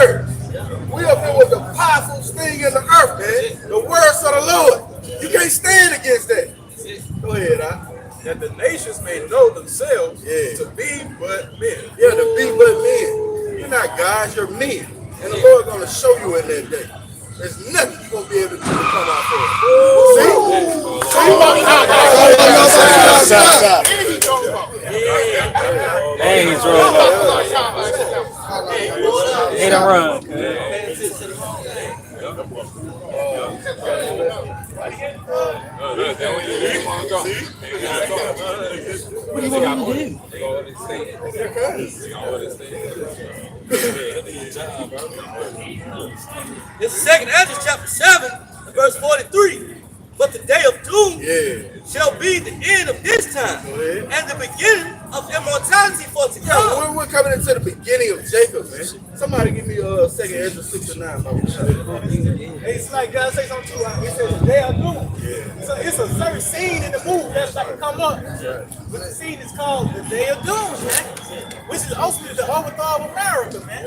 word. We up here with the powerful thing in the earth, man. The words of the Lord. You can't stand against that. Go ahead, that the nations may know themselves to be but men. Yeah, to be but men. You're not gods, you're men. And the Lord's going to show you in that day. There's nothing you're going to be able to do to come out for it. Hey, he's rolling up. Hit and run. What do you want me to do? This is 2nd Ezra chapter 7, verse 43. But the day of doom shall be the end of this time and the beginning of immortality for to come. Yeah, we're coming into the beginning of Jacob, man. Somebody give me 2nd Ezra 6 and 9. It's like God say something too. It says the day of doom. So it's a certain scene in the movie that's like to come up. But the scene is called the day of doom, man. Which is ultimately the overthrow of America, man.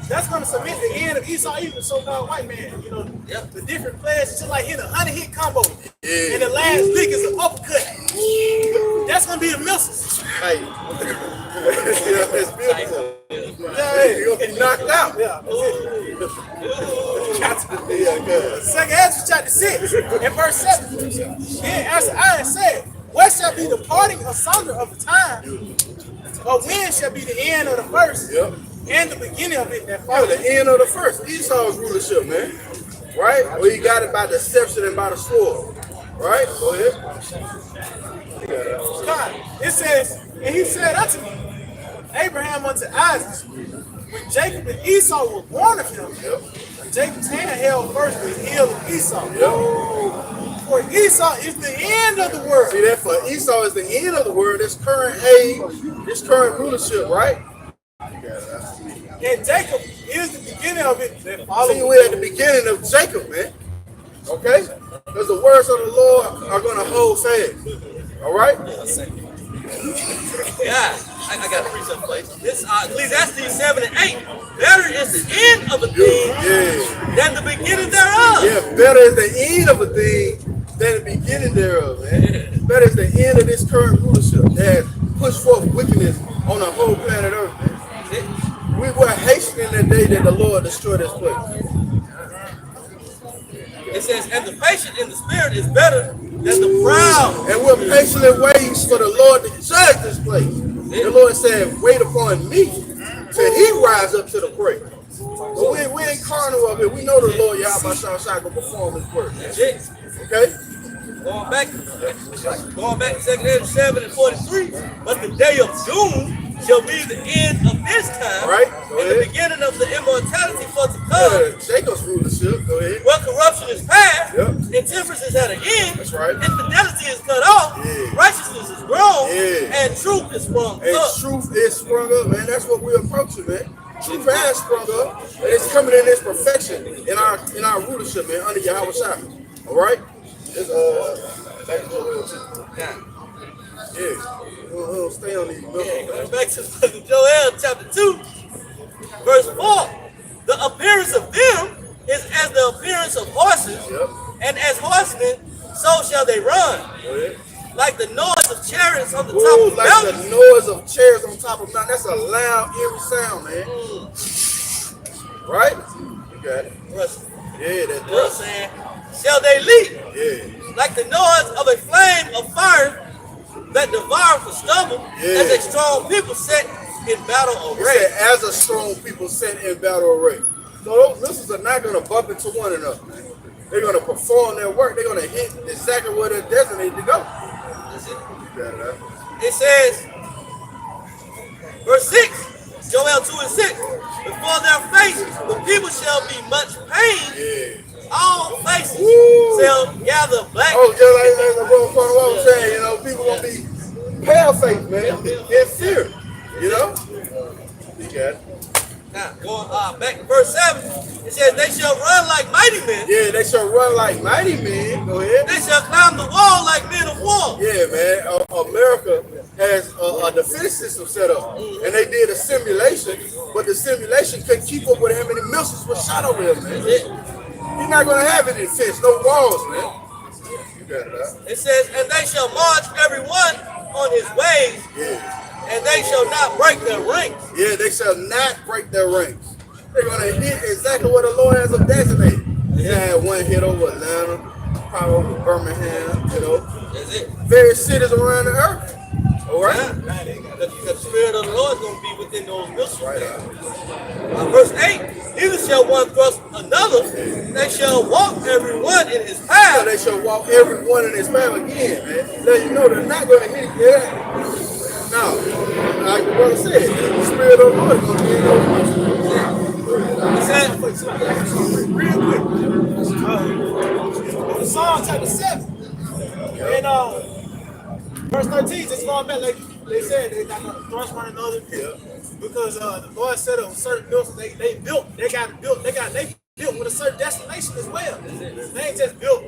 That's going to submit the end of Esau, even the so-called white man. You know, the different players, just like hitting a 100-hit combo. And the last lick is an uppercut. That's going to be the missiles. Hey. It's beautiful. You're going to be knocked out. Yeah. 2nd Ezra chapter 6 and verse 7. Then as I said, what shall be the parting asunder of the time? Or when shall be the end of the first? And the beginning of it that follows. The end of the first. Esau's rulership, man. Right? Well, he got it by deception and by the sword. Right? Go ahead. God, it says, and he said unto me, Abraham unto Isaac, when Jacob and Esau were born of him, Jacob's hand held first the heel of Esau. For Esau is the end of the world. See that? For Esau is the end of the world. This current age, this current rulership, right? And Jacob is the beginning of it that follows. See, we're at the beginning of Jacob, man. Okay? Because the words of the Lord are going to hold fast. All right? Yeah, I got to read some place. This Ecclesiastes 7 and 8. Better is the end of a thing than the beginning thereof. Yeah, better is the end of a thing than the beginning thereof, man. Better is the end of this current rulership that pushed forth wickedness on the whole planet Earth, man. We were hastening the day that the Lord destroyed this place. It says, and the patient in the spirit is better than the proud. And we're patiently waiting for the Lord to judge this place. The Lord said, wait upon me till he rise up to the prey. But we ain't carnal up here. We know the Lord Yahawashi will perform his work. Okay? Going back to 2nd Ezra 7 and 43. But the day of doom shall be the end of this time, right? And the beginning of the immortality for to come. Jacob's rulership. Go ahead. Where corruption is past, intemperance is at an end, that's right. Infidelity is cut off, righteousness is grown, and truth is sprung up. Truth is sprung up, man. That's what we're approaching, man. Truth has sprung up, and it's coming in its perfection in our rulership, man, under Yahawashi. All right. We'll stay on these. Going back to Joel chapter 2, verse 4. The appearance of them is as the appearance of horses, and as horsemen, so shall they run. Like the noise of chariots on the top of mountains. Like the noise of chariots on top of mountains. That's a loud, eerie sound, man. Right? You got it. Yeah, that's what I'm saying. Shall they leap? Like the noise of a flame of fire that devours the stubble, as a strong people set in battle array. As a strong people set in battle array. So those missiles are not going to bump into one another. They're going to perform their work. They're going to hit exactly where they're designated to go. It says, verse 6, Joel 2 and 6, before their face the people shall be much pain. All faces shall gather black. Oh, just like what I'm saying, you know, people gonna be pale faced, man, in fear, you know. You got it. Now, going back to verse 7, it says, they shall run like mighty men. Yeah, they shall run like mighty men. Go ahead. They shall climb the wall like men of war. Yeah, man. America has a defense system set up, and they did a simulation, but the simulation couldn't keep up with how many missiles were shot over him, man. You're not gonna have any defense, no walls, man. You got it, It says, and they shall march every one on his ways, and they shall not break their ranks. Yeah, they shall not break their ranks. They're gonna hit exactly what the Lord has designated. They had one hit over Atlanta, probably over Birmingham, you know. That's it. Various cities around the earth. All right. The Spirit of the Lord is going to be within those missiles. Right. Verse 8, neither shall one thrust another, they shall walk every one in his So path. they shall walk everyone in his path again, man. Let you know they're not going to hit you. No, like the brother said, the Spirit of the Lord is going to be in those missiles. It says, Real quick. Psalm chapter 7. And verse 13, just going back, like they said, they got to thrust one another. Because the Lord said on certain buildings they built with a certain destination as well. They ain't just built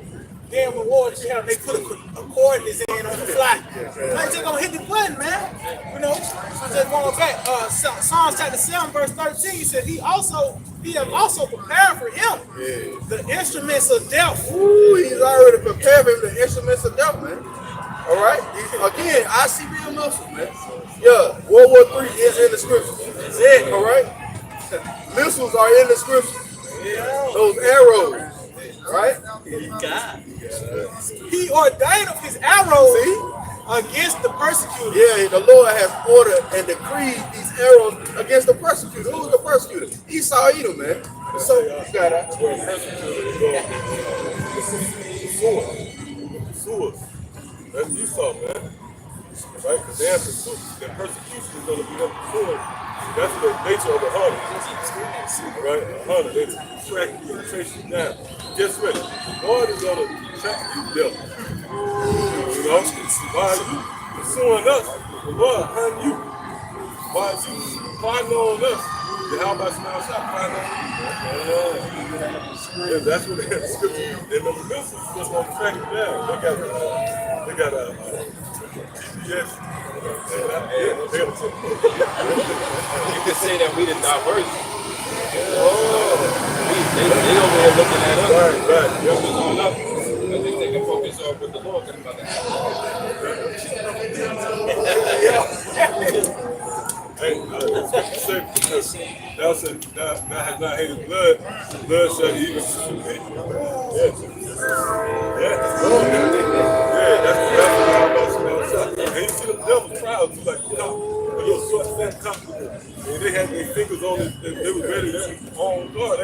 damn reward, they put a coordinates in on the fly. They ain't just gonna hit the button, man. You know, so just going back, Psalms chapter 7, verse 13, he said he have also prepared for him the instruments of death. Ooh, he's already prepared for him the instruments of death, man. All right. Again, I see real missiles, man. Yeah, World War III is in the scriptures. that's it. All right. Missiles are in the scriptures. Those arrows, right? God. He ordained of his arrows against the persecutor. Yeah, the Lord has ordered and decreed these arrows against the persecutor. Who's the persecutor? Esau Edom, man. So you got that. Pursuers. That's Esau, man. Right? Because their pursuit, their persecution is going to be them pursuing. That's the nature of a hunter. Right? A hunter, they track you and chase you down. Guess what? God is going to track you down. You know? Why are you pursuing us? The Lord hunting you. Why is you fighting on us? Yahawah smiles out, fighting on you. Yeah, that's what they have scripture. And the missiles just going to track you down. They got a GPS. You can say that we the diverse. They over here looking at us. Right. Focus on us. At least they can focus on what the Lord can about Thou hast not hated blood shall even submit. That's what and you see the devil trials, you like, you know, a little short, fat, comfortable. And they had their fingers on it, they were ready to on God.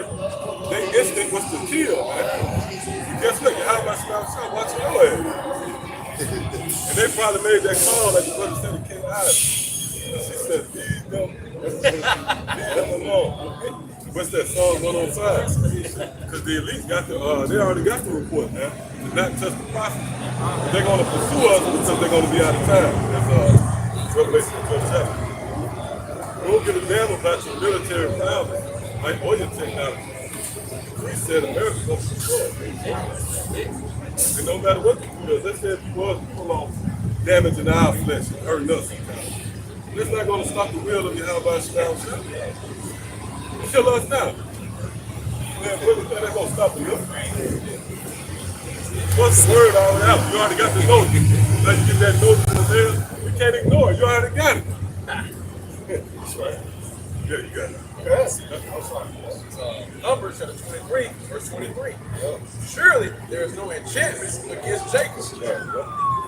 Their instinct was to kill, man. And guess what? Yahawah shot, watch your ass. And they probably made that call like the brother said it came out. She said, leave them alone. What's that Psalm 105? Because the elite got they already got the report, man. To not touch the prophet. But they're going to pursue us because they're going to be out of time. That's Revelation 12. Don't give a damn about your military prowess, like oil technology. We said America's going to destroy it. And no matter what you do, let's say if you was pull off damaging our flesh and hurting us sometimes. It's not going to stop the will of Yahawah Shalom. Kill us now. Man, what is that? That's going to stop the will. What's the word already out? You already got the note. Now you get that note from there. You can't ignore it. You already got it. That's right. Yeah, you got it. Numbers chapter 23, verse 23. Surely there is no enchantment against Jacob,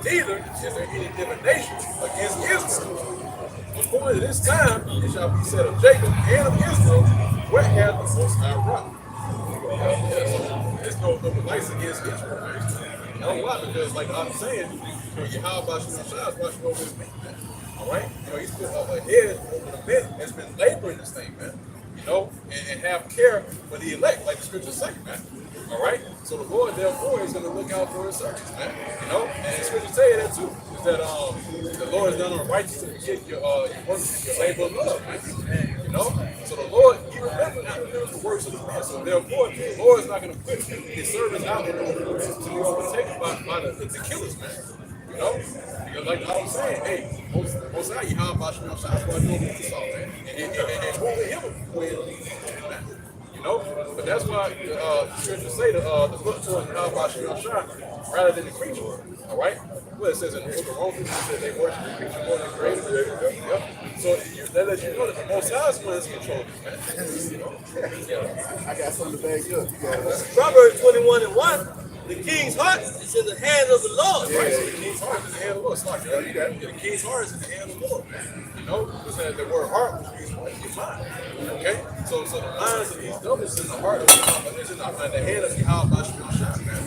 neither is there any divination against Israel. According to this time, it shall be said of Jacob and of Israel, where hath the Most High rock? There's no device against Israel. You know why? Because, like I'm saying, Yahawah is watching over his people. All right? You know, he's put a head over the men that's been laboring this thing, man. You know, and have care for the elect, like the scriptures say, man. All right? So the Lord, therefore, is going to look out for his servants, man. You know, and the scriptures say that too. Is that the Lord is done on righteous to forget your work, your labor of love, man. You know? So the Lord, he remembers the works of the man. So therefore, the Lord is not going to put his servants out in the to be overtaken by the killers, man. You know? like I was saying, hey, most of Yahawah should that's what I do with the song, man. And moving him man. You know? But that's why the scriptures say the look towards Yahawah rather than the creature. All right? Well, it says in the book of Romans, it says they worship the creature more than the creator. Yep. So that lets you know that the Most High is one that's controlling, man. You know? I got something to back you up. You got it. Proverbs 21:1. The king's heart is in the hands of the Lord. Right, so the king's heart is in the hand of the Lord. It's like, you got it. The king's heart is in the hand of the Lord, man. You know, because the word heart means what? Your mind. Okay? So the minds of these devils in the heart of Yahawah, is in the hand of Yahawah, man.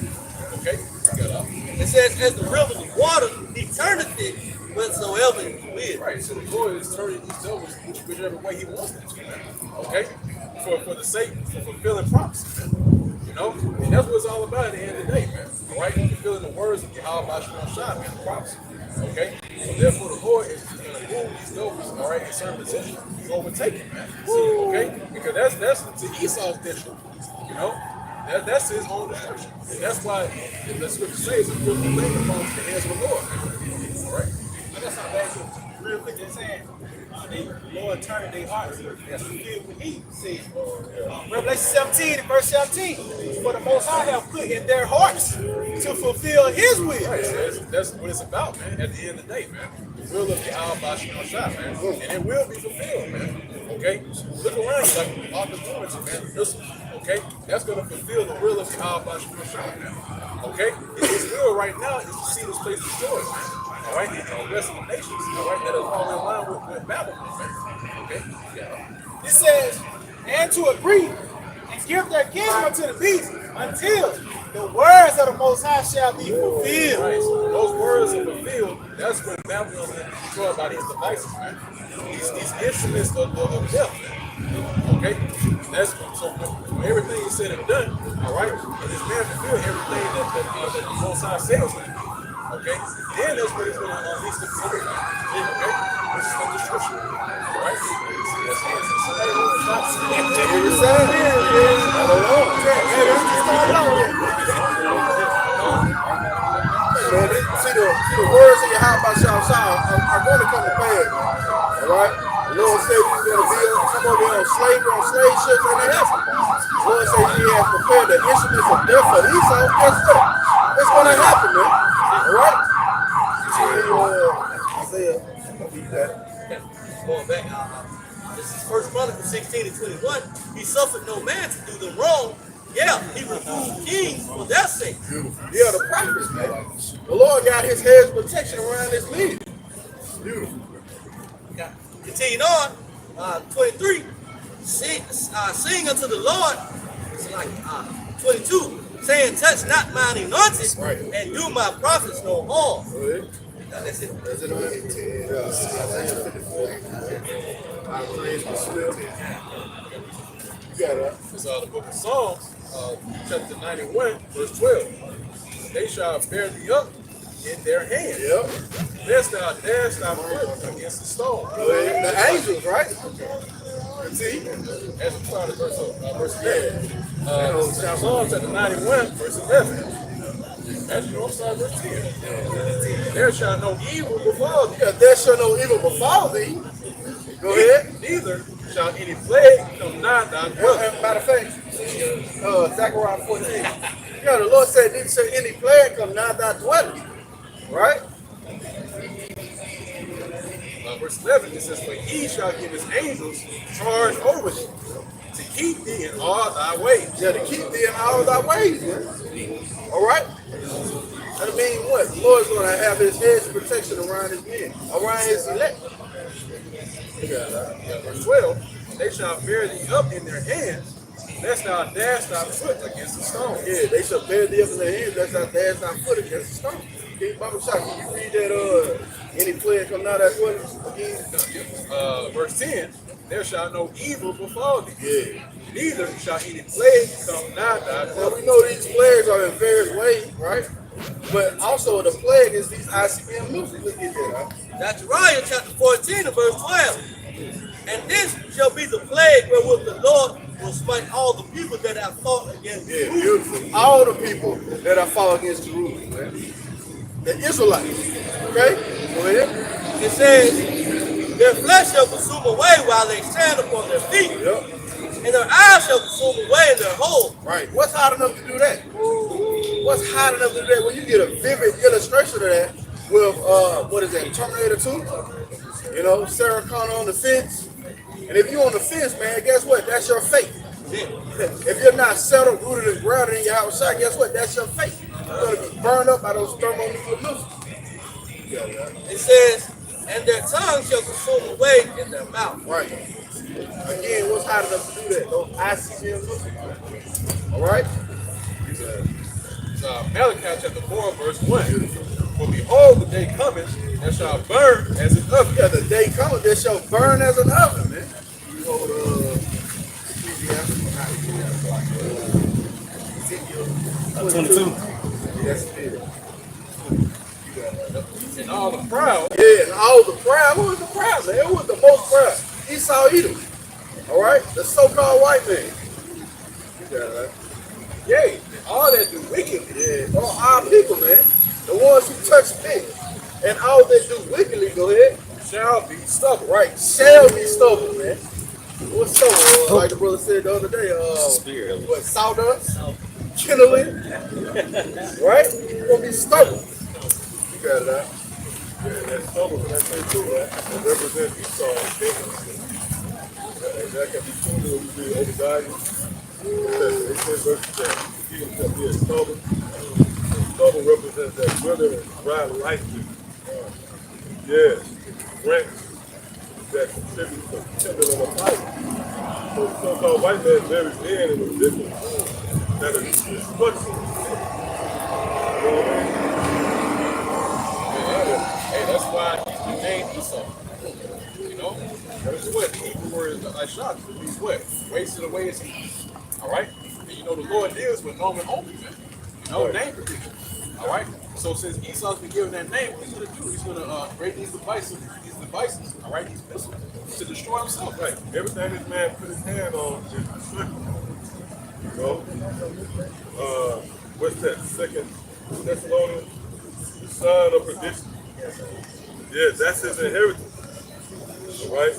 Okay? You got it. It says, as the rivers of water, he turneth it whatsoever he will. Right, so the Lord is turning these devils whichever way he wants them to, man. Okay? For the sake of fulfilling prophecy, man. You know, and that's what it's all about at the end of the day, man. All right, fulfilling the words of Yahawah, man, the prophecy. Okay, so therefore the Lord is going to move these devils, all right, in certain positions. He's overtaking, man. Okay, because that's to Esau's detriment. You know, that's his own destruction, and that's why the scripture says it's put the thing upon the hands of the Lord. All right, That's not bad. Real quick, they're saying the Lord turned their hearts. That's fulfilled what he said. Revelation 17 and verse 17. For the Most High have put in their hearts to fulfill his will. right. So that's what it's about, man. At the end of the day, man, the will of Yahawah, man, and it will be fulfilled, man. Okay, look around you like opportunity, man. Listen, okay, that's going to fulfill the will of Yahawah, man. Okay, his will right now is to see this place destroyed, man. All right, and the rest of the nations, all right, that is all in line with Babylon, man. Okay, yeah. It says, and to agree and give their kingdom unto the beast until the words of the Most High shall be fulfilled. Right, so when those words are fulfilled, that's when Babylon is destroyed by these devices, man. These instruments of death, man. Okay, that's so when everything is said and done, all right, and this man fulfilled everything that the Most High says, man. Okay, then that's what he's going to unleash the spirit. Okay, this is from the scripture. All right, See the words of Yahawah are going to come to pass. All right, the Lord said he's going to be come over here on slave ships in the heaven. The Lord said he has prepared the instruments of death for Esau. Guess what? It's going to happen, man. All right. Isaiah. Going back, this is 1 Chronicles 16 and 21. He suffered no man to do them wrong. Yeah, he removed kings for their sake. Yeah, the prophets, man. The Lord got his hedge of protection around his lead. Beautiful. Continuing on, 23. Sing unto the Lord. It's like 22. Saying, touch not mine anointed, Right. and do my prophets no harm. Go ahead. That's it. Isaiah 54. Our praise was still. You got it. It's the book of Psalms, chapter 91, verse 12. They shall bear thee up in their hand. Yep. Lest thou dash thy foot against the stone. Go ahead. The angels, right? See? As we started verse 11. Psalms chapter 91, verse 11. As you know, start verse 10. There shall no evil befall thee. Yeah, there shall no evil befall thee. Go ahead. Neither shall any plague come nigh thy dwelling. Matter of fact, Zechariah 14. Yeah, the Lord said, didn't say any plague come nigh thy dwelling. Right? Verse 11, it says, for he shall give his angels charge over thee, to keep thee in all thy ways. Yeah, to keep thee in all thy ways, man. All right? That means what? The Lord's going to have his hedge of protection around his men, around his elect. Verse 12, they shall bear thee up in their hands, lest thou dash thy foot against the stone. Yeah, they shall bear thee up in their hands, lest thou dash thy foot against the stone. Okay, Bible shot, can you read that, any plague come out that way again? Verse 10, there shall no evil befall thee. Yeah. Neither shall any plague come nigh thy Now dwelling. we know these plagues are in various ways, right? But also the plague is these ICBM music. Look at that. Zechariah chapter 14 and verse 12. And this shall be the plague wherewith the Lord will smite all the people that have fought against Yeah, Jerusalem. beautiful. All the people that are fought against Jerusalem, man. The Israelites. Okay? Go ahead. It says, their flesh shall consume away while they stand upon their feet, Yep. and their eyes shall consume away in their hold. Right. What's hot enough to do that? What's hot enough to do that? Well, you get a vivid illustration of that with, what is that, Terminator 2? You know, Sarah Connor on the fence. And if you're on the fence, man, guess what? That's your fate. If you're not settled, rooted, and grounded in Yahawashi, guess what? That's your fate. You're going to be burned up by those thermonuclear missiles. It says, and their tongue shall consume away in their mouth. Right. Again, what's hot enough to do that? Those ICBM missiles. All right? Malachi chapter 4, verse 1. For behold, the day cometh that shall burn as an oven. Yeah, the day coming that shall burn as an oven, man. You know, Ezekiel 22. Yes, it is. And all the proud, Yeah, and all the proud. Who was the proud, man? Who was the most proud? Esau Edom. All right? The so-called white man. You got it, right? yea, and all that do wickedly, Yeah. All our people, man. The ones who touch me. And all they do wickedly, go ahead. shall be stubborn. Right. Shall be stubborn, man. What's stubborn? Like the brother said the other day, Spirit. what, sawdust? Kindling? Right? You're going to be stubborn. You got it, right? Yeah, that's stubborn, that's it too, right? It represents Esau and Jacob. And that can be seen when we read Obadiah. It says verses that he shall be a stubborn. Stubborn represents that wither and dry life. Yes, branch that contributes to kindling of life. So the so-called white man buries in a different that is destruction. You know what I mean? Hey, that's why he's named Esau. You know? That's what the Hebrew word is like shock. It means what? Wasted away is he. Alright? And you know the Lord deals with Norman only, man. You know, name protection. Alright? So since Esau's been given that name, what he's gonna do? He's gonna create these devices, alright, these missiles, to destroy himself. Right. Everything this man put his hand on is destruction. You know? What's that? Second Thessalonians? The son of perdition. Yeah, that's his inheritance. All right?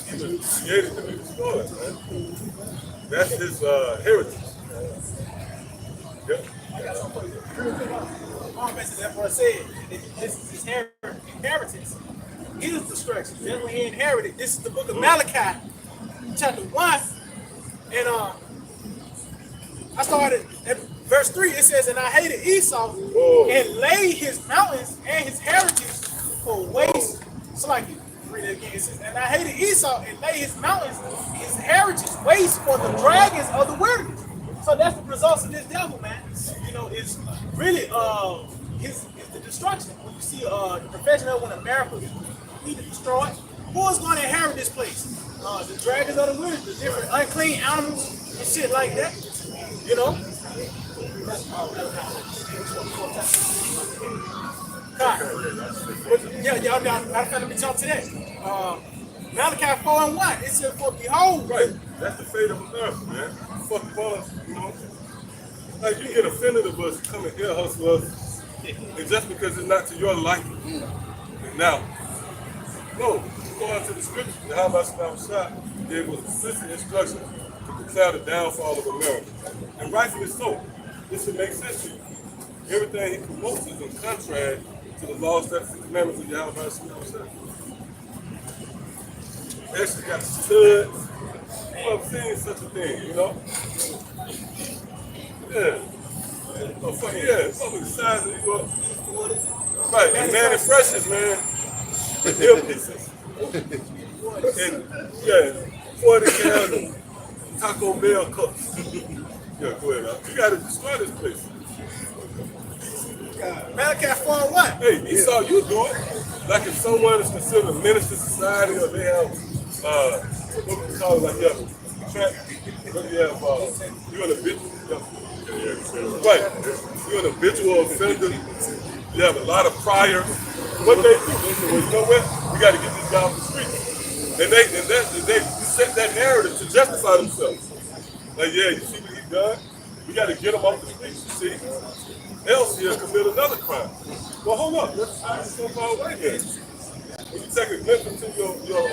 He was created to be destroyed, man. That's his heritage. Yep. That's what I said. This is his inheritance. His destruction. That's what he inherited. This is the book of Malachi, chapter 1. And I started at verse 3. It says, and I hated Esau and laid his mountains and his heritage for waste. So like you read it again. It says, and I hated Esau and laid his mountains, his heritage waste for the dragons of the wilderness. So that's the results of this devil, man. You know, it's really it's the destruction. When you see the profession of when America is completely destroyed, who is going to inherit this place? The dragons of the wilderness, the different unclean animals and shit like that. You know? Yeah, y'all I'm trying to jump to that. Malachi 4 and 1. It said, for behold, Right. That's the fate of America, man. Fuck us, you know. Like you get offended of us, come and ear hustle us, and just because it's not to your liking. Now, no, go out to the scripture. Yahawashi gave us explicit instructions to declare the downfall of America. And rightfully so. This would make sense to you. Everything he promotes is in contrast to the laws, statutes, and commandments of Yahawashi. Actually got studs. I've seen such a thing, you know? Yeah. Oh, fuck yeah. Fuck the size of you. Right, and man, it's precious, man. Hill pieces. And, yeah, 40 gallon Taco Bell cups. Yeah, go ahead. You gotta destroy this place. Malachi 4 and 1. Hey, Esau, you do it. Like if someone is considered a menace to society or they have, what we call it, like you have a trap, what you have, you're an habitual, right, you're an habitual offender, you have a lot of prior, what they do, they say, well, you know what, we got to get this guy off the street. And they set that narrative to justify themselves. Like, yeah, you see what he's done? We got to get them off the streets, you see. Else he'll commit another crime. Well, hold up. Let's so far away then. When you take a glimpse into your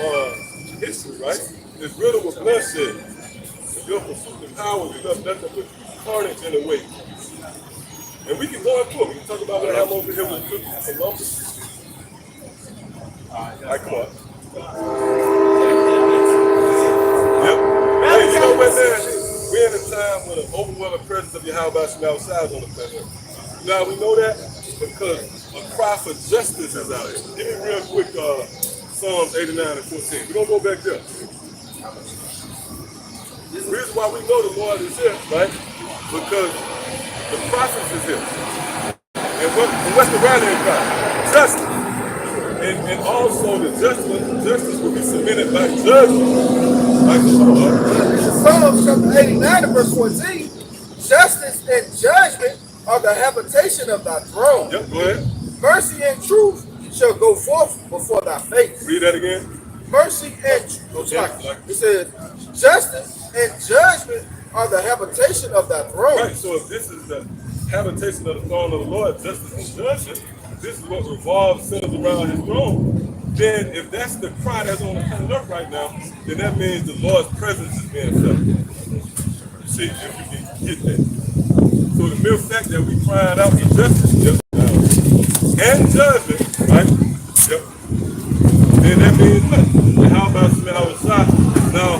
history, right? It's riddled with bloodshed. And your pursuit of power is enough nothing but carnage in a way. And we can go into it. We can talk about what happened over here with Columbus. I come on. Yep. Hey, you know what, man? We're in a time when an overwhelming presence of Yahawashi outside on the planet. Now we know that because a cry for justice is out here. Give me real quick Psalms 89 and 14. We're going to go back there. The reason why we know the Lord is here, right? Because the prophets is here. And what's the rallying cry? Justice. And also the justice will be submitted by judgment. Like the Lord. Psalms chapter 89 and verse 14. Justice and judgment are the habitation of thy throne. Yep, go ahead. Mercy and truth shall go forth before thy face. Read that again. Mercy and truth. It says, justice and judgment are the habitation of thy throne. Right, so if this is the habitation of the throne of the Lord, justice and judgment, this is what revolves, centers around his throne. Then if that's the cry that's on the planet Earth right now, then that means the Lord's presence is being felt. See, if you can get that. So the mere fact that we crying out for justice, and judgment, right? Yep. Then that means what? And how about Yahawah now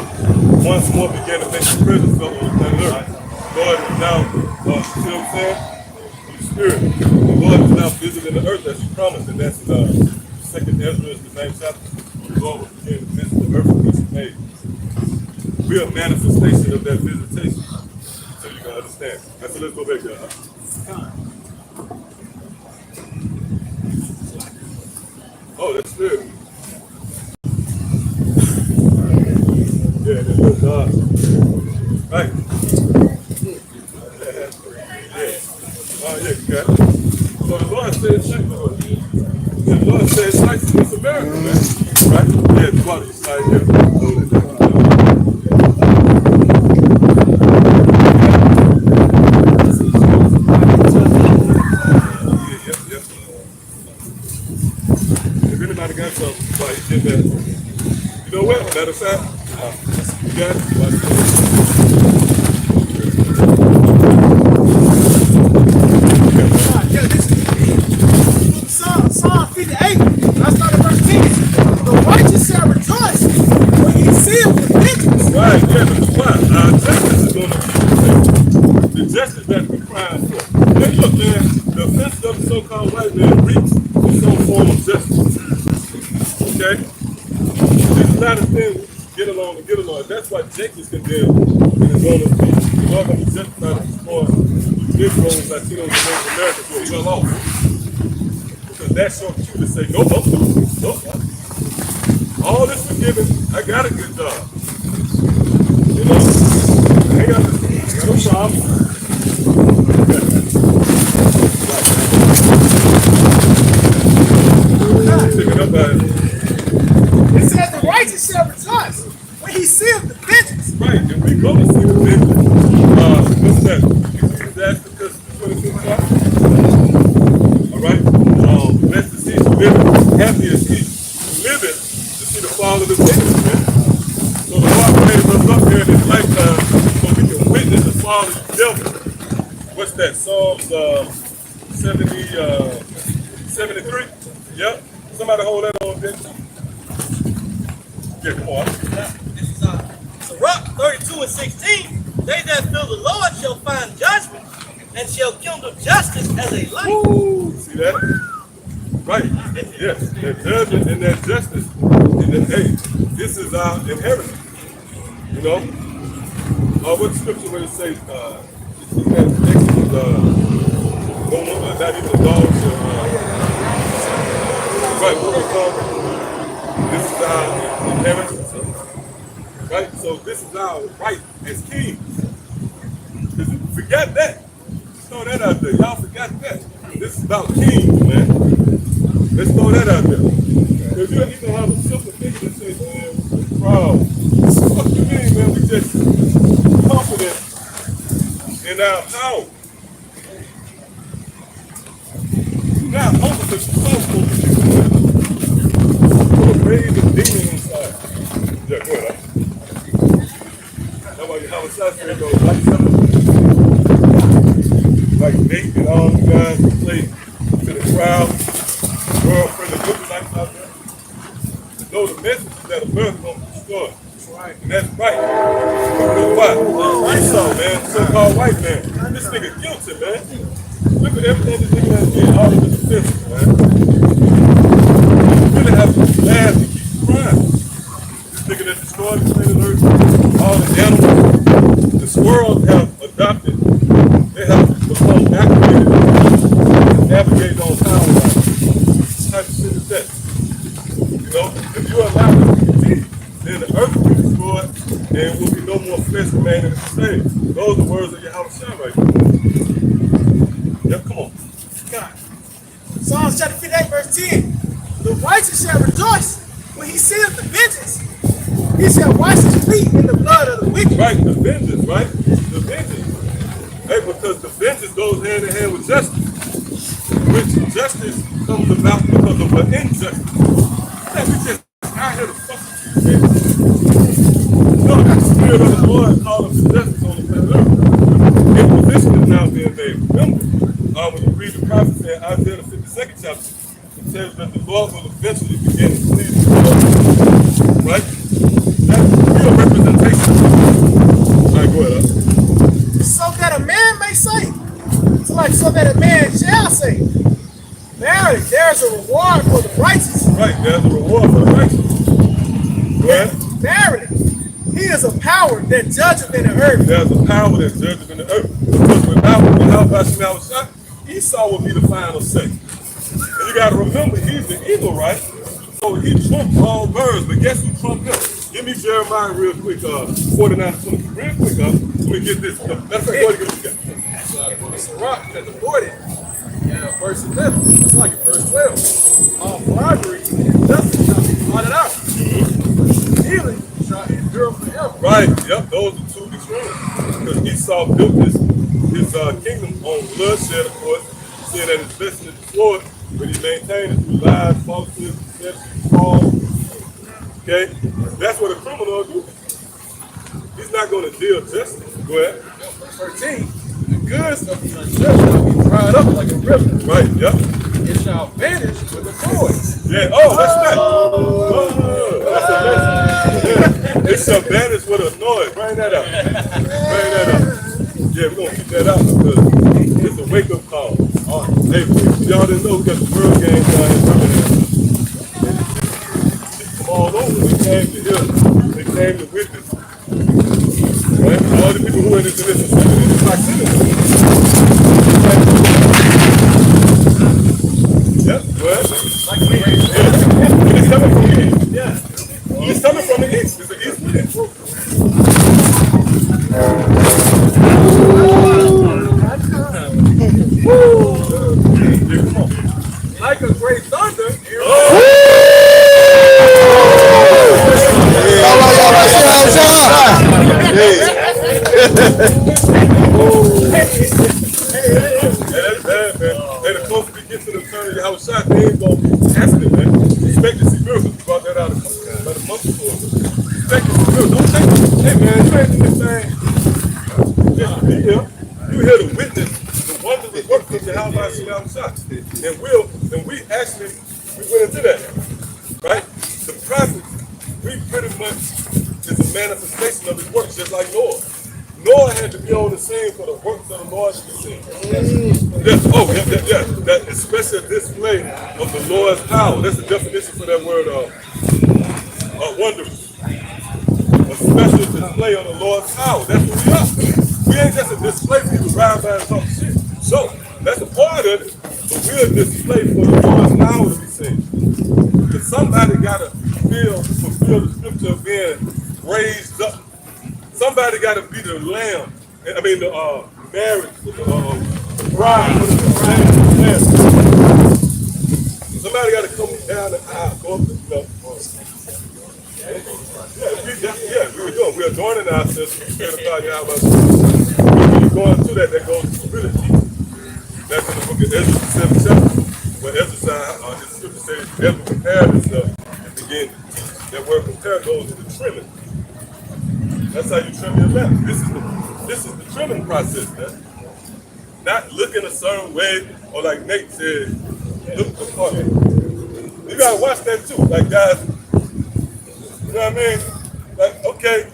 once more began to make the presence felt on the planet Earth. Lord is now, you see what I'm saying? The Spirit. The Lord is now visiting the earth as he promised, and that's in 2 Ezra, the 9th chapter. The Lord will begin to visit the earth which he made. We are a manifestation of that visitation. So you can understand. And so let's go back there. Oh, that's good. Yeah, that's good. Right. Yeah. Oh, yeah, you got it. So the Lord says, the Lord says, like it's America, man. Right? Yeah, the quality side here. If anybody got something, why you get that? You know what? Matter of fact, you got it. Psalm 58, I started verse 10. The righteous shall rejoice when he sealed with vengeance. Right, yeah, but why? Justice is going to be the justice that we're crying for. Hey, look, man, the offense of the so-called white man reeks with some form of justice. Okay? This is not a thing we get along and get along. That's why Jake is condemned and is going to be justified to destroy Negroes, Latinos, and Native Americans who are well off. Because that's your cue to say, nope, nope. All this forgiven, I got a good job. You know, I ain't got no problem. It says the righteous shall rejoice when he sealed the vengeance. Right, and we go to see the vengeance. What's that? That's because 25. All right? Blessed to see you living, happy to see you living, to see the fall of the vengeance, man. So the Lord raised us up here in this lifetime so we can witness the fall of the devil. What's that? Psalms 73? Yep. Somebody hold that on there. Yeah, come on. This is Sirach 32 and 16. They that fear the Lord shall find judgment and shall kindle justice as a light. Woo! See that? Right. Yes. That judgment and that justice. And that, hey, this is our inheritance. You know? What scripture would it say? It's that Exodus, not even the dogs. Right, what we call this is our inheritance. Right? So this is our right as kings. Forget that. Throw that out there. Y'all forgot that. This is about kings, man. Let's throw that out there. Because you even have a simple thing that says, man, we're proud. What do you mean, man? We just confident in without power. Now, Moses is responsible for raise a demon inside. Yeah, go ahead. That's why Yahawashi said, like Nate and all the guys who play to the crowd, girlfriend, and good life out there. Know the message is that America's going to be destroyed. Right. And that's right. Because why? Esau, man, so-called white man. This nigga guilty, man. Look at everything this nigga has did, all of his offenses, man. You really have to laugh and keep crying. This nigga that destroyed the planet Earth, all the animals, the squirrels have adopted. They have become activated, navigate on power lines. What type of shit is that? You know, if you allow it to continue, then the earth will be destroyed and will be no more flesh remaining in the same. Those are the words of Yahawashi right now. Yep, come on. God. Psalms chapter 58, verse 10. The righteous shall rejoice when he seeth the vengeance. He shall wash his feet in the blood of the wicked. Right, the vengeance, right? The vengeance. Hey, because the vengeance goes hand in hand with justice. Which justice comes about because of an injustice. Hey, we just out here to fuck with you, man. No, the spirit of the Lord called us to justice on the planet Earth. Imposition is now being made. Remember, when you read the prophecy in Isaiah the 52nd chapter, it says that the Lord will eventually begin to please the Lord. Right? That's real representation. All right, go ahead. So that a man may say, so that a man shall say, verily, there's a reward for the righteous. Right, there's a reward for the righteous. Go ahead. Verily, he is a power that judgeth in the earth. There's a power that judges in the earth. Because without Yahawashi, Esau will be the final say. And you got to remember, he's the eagle, right? So he trumped all birds, but guess who trumped him? Give me Jeremiah real quick, 49:20. Real quick, let me get this. Matter of fact, go ahead and get what you got. It's a rock at the 40. Yeah, verse 11. It's like verse 12. All bribery and justice shall be blotted out. Healing shall endure forever. Right, yep, those are two extremes. Because Esau built his kingdom on bloodshed, of course. He said that his blessing is destroyed, but he maintained it through lies, falsehood, deception, fraud. Okay? That's what a criminal will do. He's not going to deal justice. Go ahead. Verse 13. The goods of the unjust shall be dried up like a river. Right, yep. It shall vanish with the noise. Yeah, oh, that's right. That's a message. Yeah. It shall vanish with a noise. Bring that up. Bring that up. Yeah, we're going to keep that out because it's a wake-up call. Hey, y'all didn't know we got the World Game down here. Come all over. They came to hear. They came to witness. Right? All the people who are in this proximity. Yep, well, it's coming from the east. Yeah. It's coming from the east. It's the east wind. Like a great thunder. That's bad, man. And the closer we get to the turn of Yahawashi, they ain't going to be tested, man. Expect to see miracles. We brought that out about a month before. Expect to see miracles. Don't take it. Hey, man, you ain't in this thing just to be here. You here to witness the wonders of work of Yahawashi. And we actually, we went into that, right? The prophet, we pretty much is a manifestation of his works, just like Noah. Noah had to be on the scene for the works of the Lord to be seen. Yeah. That especially a display of the Lord's power. That's the definition for that word, wondrous. A special display of the Lord's power. That's what we are. We ain't just a display for people ride by and talk shit. So, that's a part of it, but we're a display for the Lord's power to be seen. Because somebody got to fulfill the scripture of being raised up. Somebody got to be the lamb. I mean, the marriage, the bride. Somebody got to come down the aisle, go up the we were doing. We're adorning ourselves. We're going to to that, that goes to stability. That's in the book of Ezra, the 7th chapter, where Ezra the scripture says, Ezra prepared himself and began to teach. That word prepare goes into trimming. That's how you trim your lamp. This is the trimming process, man. Not looking a certain way, or like Nate said, look the part. You gotta watch that too. Like guys, you know what I mean? Like, okay,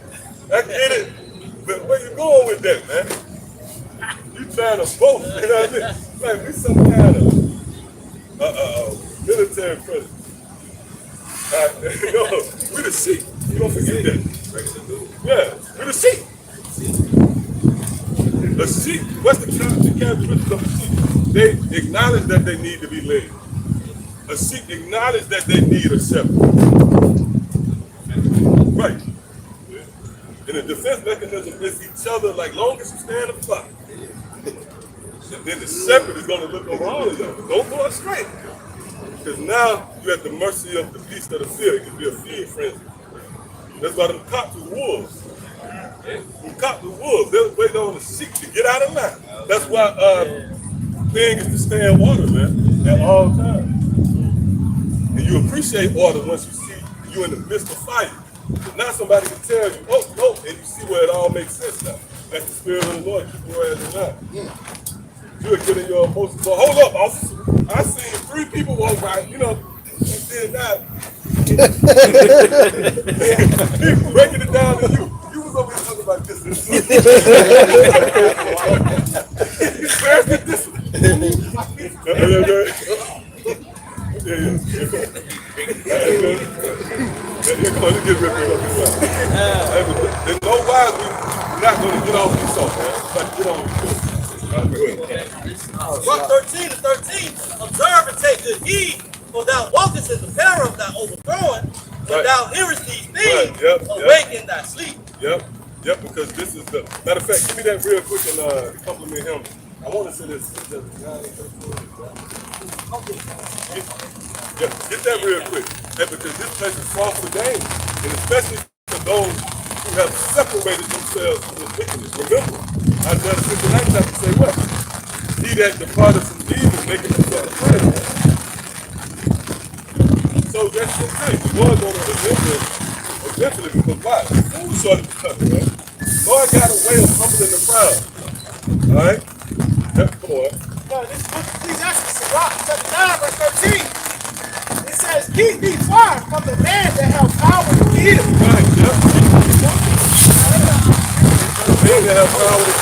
I get it, but where you going with that, man? You trying to both, you know what I mean? Like we some kind of military president. No, we're the sheep. You don't forget that. Yeah, we're the sheep. A sheep, what's the characteristics of a sheep? They acknowledge that they need to be led. A sheep acknowledge that they need a shepherd. Right. And the defense mechanism is each other, like long as you stay in the flock. And then the shepherd is going to look over all of them. Don't go astray. Because now you're at the mercy of the beast of the field. It could be a feed frenzy. That's why them cops are wolves. Them cops are wolves. They're waiting on the sheep to get out of line. That's why thing is to stay in water, man, at all times. And you appreciate order once you see you in the midst of fire. But now somebody can tell you, oh, no, and you see where it all makes sense now. That's the Spirit of the Lord, keep your ass in line. You're getting your emotions. So hold up, officer. I seen 3 people walk by, you know, and did that. Breaking it down to you. You was over here talking about this. Where's the discipline? There's no wise we're not going to get off this off, man. Like, get on this. Mark 13:13. Observe and take good heed, for thou walkest in the peril of thy overthrowing. When thou hearest these things, awake in thy sleep. Yep, because this is the matter of fact. Give me that real quick and compliment him. I want to say this. Get that real quick. And because this place is far from the game, and especially for those who have separated themselves from the wickedness. Remember, Isaiah 59 chapter say what? He that departed from evil, making himself a friend. So that's the thing. The Lord going to remember eventually, because why? Food shortage is coming, man. Lord got a way of humbling the proud. All right? Yep, come on. This book of Ecclesiastes, chapter 9, verse 13. It says, keep thee far from the man that have power to kill. Right, yep. Man that have power to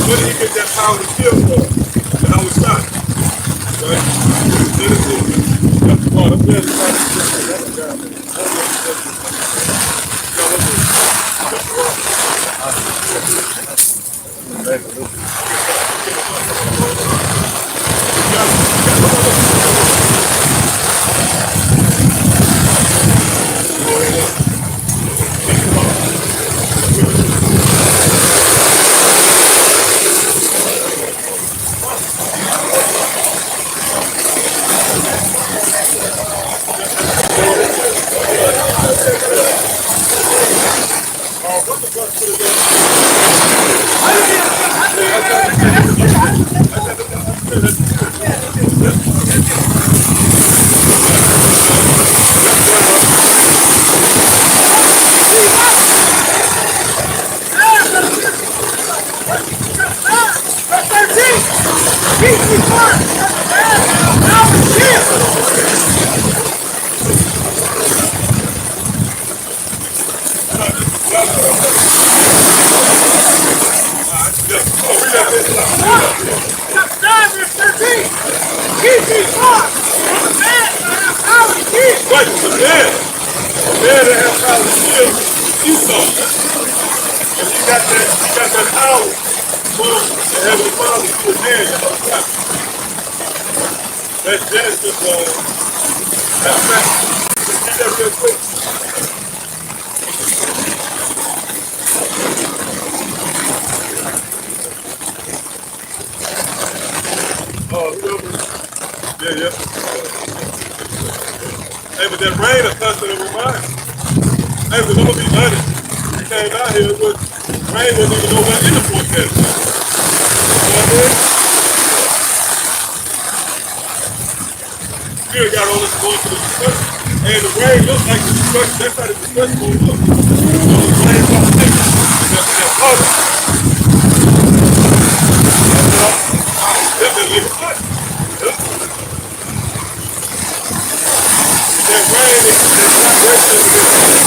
Where did he get that power to kill from? Yahawashi. Right? That's the part. I'm glad to find Heavenly Father, you were there, Yahawashi. That's Genesis, that's fact. Just keep that real quick. Yeah. Hey, but that rain is touching the remind. Hey, but I'm gonna be honest. We came out here with rain wasn't even nowhere in the forecast. You know what I mean? Spirit got all this going to the discussion. And the rain looks like the discussion. That's how the discussion goes up. You know, the rain comes in. That's harder. That's a little cut. That rain is vibration over there.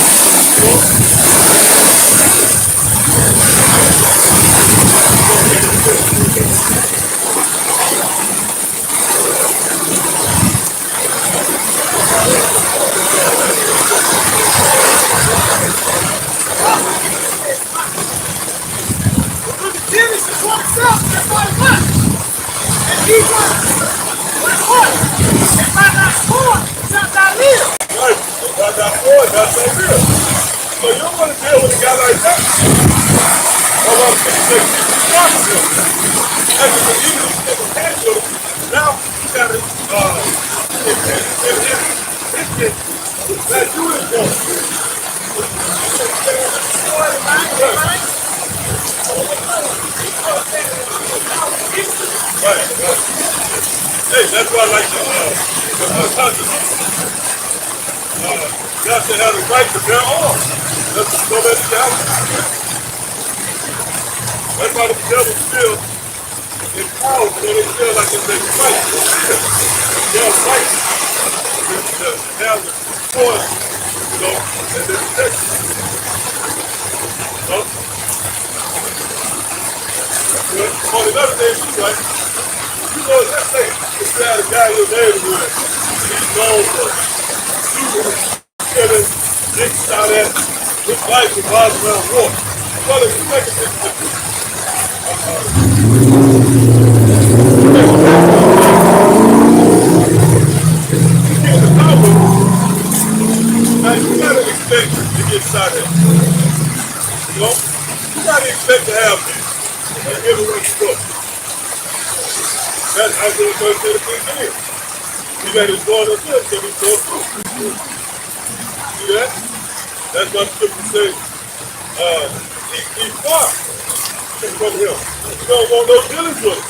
Look at Genesis 1:7, that's what it was. And he was, what it was, and by thy sword shalt thou live. Right. By thy sword, that's so real. So you don't want to deal with a guy like that. I want to say, that's the evil potential. Now, you got to, that you is going. Right. Hey, that's why I like the country. God should have the right to bear arms. That's so many Yahawashi. That's why the devil still in power, so they feel like it's their fight. They'll fight to have the force, you know, and the protection. So, on another thing, too, right? You know, let's say if you had a guy in your neighborhood, he's known for killing, dicks out at his life revolves around war. Well, if you make a big now you gotta expect to get shot at. You know? You gotta expect to have peace and everywhere you go. That's how the first day of the thing is. You got his daughter good, so he's going through. See that? That's what the scripture says. He's far from him. You don't want no dealings with him.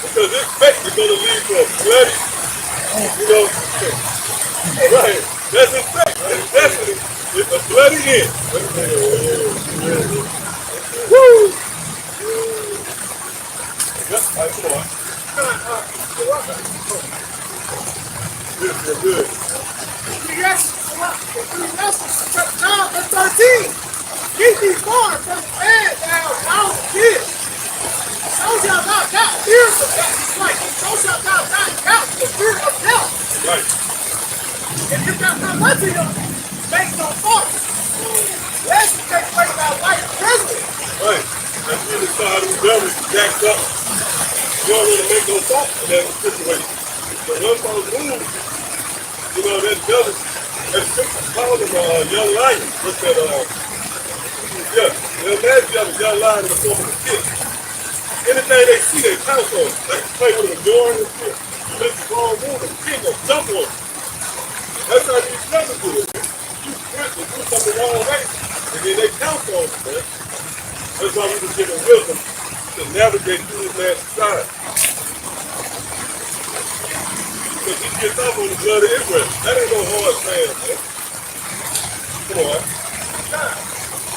Because this faith is going to lead to a bloody, you know, right. That's his faith. It's definitely, it's a bloody end. Woo! Yep, all right, come on. This is good. John 13. Keep these born from the bed down down the kids. So shall thou not fear the death. Like, so shall thou not doubt the fear of death. Right. If you got come unto him, make no thought. Lest you take away thy life presently. Right. That's really how the devil jacked up. You don't want to make no thought in that situation. But once I was moved, you know, that devil, that scripture called him a young lion. What's that, yeah, imagine you have a young lion in the form of a kid. Anything they see, they pounce on. They play with a door in the field. You let the ball move, the kid will jump on it. That's how these devils do it. You sprint and do something the wrong way, and then they pounce on it, man. That's why we was given wisdom to navigate through this man's side. Because he gets off on the blood of Israel. That ain't no hard saying, man. Come on.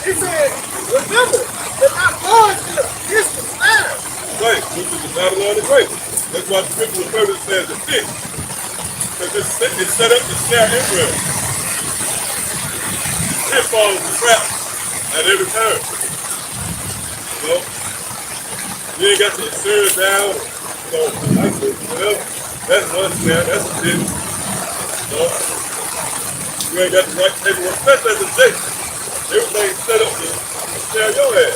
He said, remember that my God is the land. Right, which is the Babylon the Great. That's why the scripture further says the stick. Because it's set up to scare Israel. It falls in the trap at every turn. You know? You ain't got the insurance down, you know, license, whatever. That's one snare, that's a bit. You know? You ain't got the right paperwork, especially as a J. Everything's set up to scare your ass.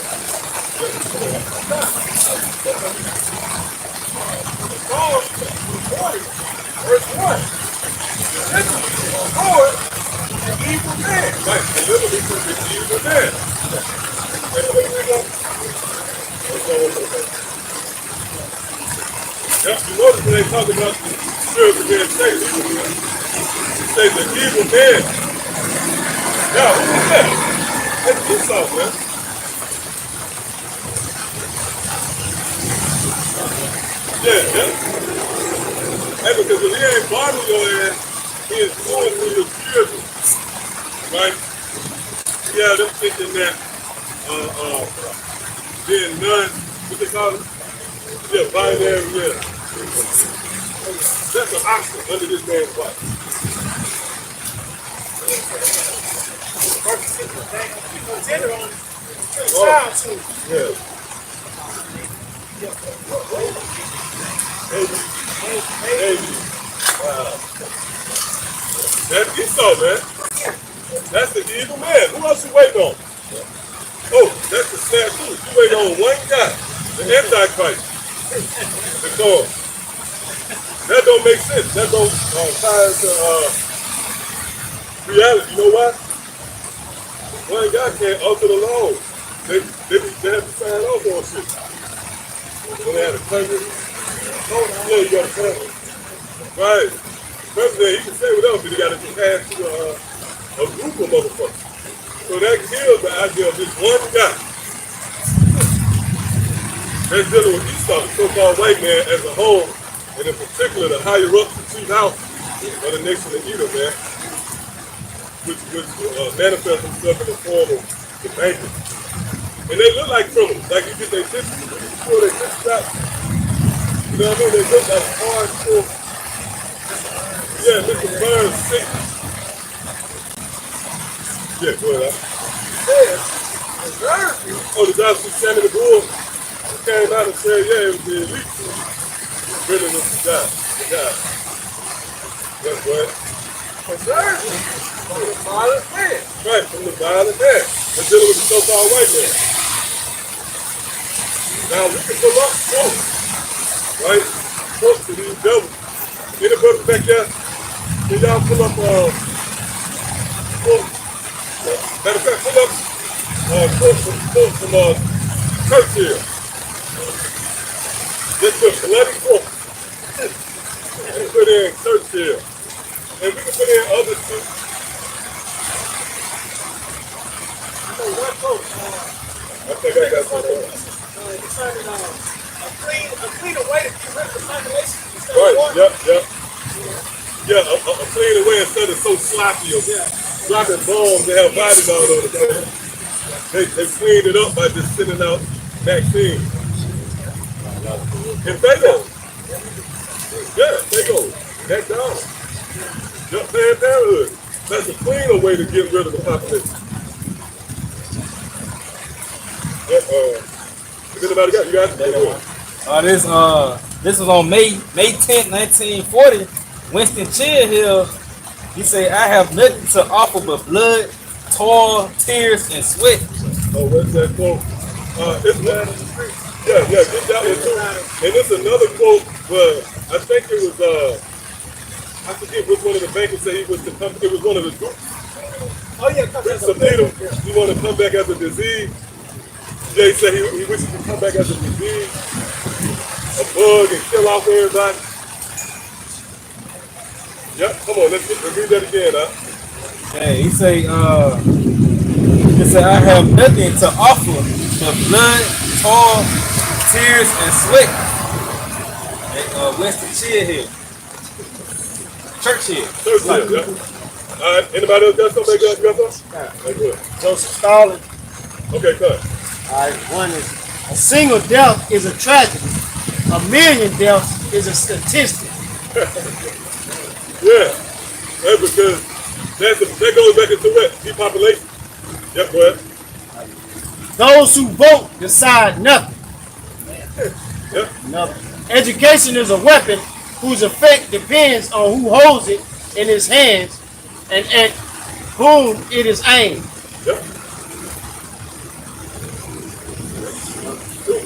You notice when they talk about the spiritual being saved, they say the evil man. Now, who is that? That's Esau, man. Yeah. Hey, because if he ain't bothering your ass, he is going through your spiritual. Right? Yeah, them thinking that being none, what they call it? Yeah, binary, yeah. That's an option under this man's life. Yeah. Hey. Wow. That's Esau, man. That's the evil man. Who else you waiting on? Oh, that's the snap too. You waiting on one guy, the Antichrist. The God. That don't make sense. That don't tie into reality. You know why? One guy can't alter the law. They have to sign off on shit. When they had a country, yeah, you got a country. Right. The president, he can say whatever, but he got to pass through a group of motherfuckers. So that kills the idea of this one guy. That's dealing with Esau, the so-called white man as a whole, and in particular the higher up the chief house of the nation of Edom, man, which manifests himself in the form of the bankers. And they look like criminals, like you get their pictures, you pull their pictures out. You know what I mean? They look like hardcore. Yeah, Mr. Burns sick. Yeah, go ahead. Oh, the guy who Sammy the Bull came out and said, yeah, it was the elite. Really was the guy. That's right. From the violent man. Right, from the violent man. They're dealing with the so-called white man. Now, we can pull up quotes, right? Quotes to these devils. Anybody back there? Can y'all pull up quotes? Matter of fact, pull up quotes from Churchill. Just put bloody quotes. And put in Churchill. And we can put in other two. One quote. I think I got something. Concerning a cleaner way to get rid of the population. Right, yep. Yeah, a cleaner way instead of so sloppy or dropping bombs that have bodies all over the place. They cleaned it up by just sending out vaccines. And they go. Yeah, they go. Back down. Just Planned Parenthood. That's a cleaner way to get rid of the population. Anybody got? You got it? This was on May 10th, 1940. Winston Churchill, he said, "I have nothing to offer but blood, toil, tears, and sweat." Oh, what's that quote? It's one. Yeah, get that one too. And it's another quote, but I think it was I forget which one of the bankers said he was to come. It was one of the groups. Oh yeah, come back. He wanted to come back as a disease. Jay said he wishes to come back as a disease, a bug, and kill off everybody. Yep, come on, let's read that again, huh? Hey, he said, "I have nothing to offer but blood, toil, tears, and sweat." And Winston Churchill. Yeah. All right, anybody else got something they got something? Good. Joseph Stalin. Okay, cut. All right, one is a single death is a tragedy. A million deaths is a statistic. Yeah, that's because that goes back into what? Depopulation. Yep, go ahead. Those who vote decide nothing. Yep. Nothing. Education is a weapon whose effect depends on who holds it in his hands and at whom it is aimed. Yep. There's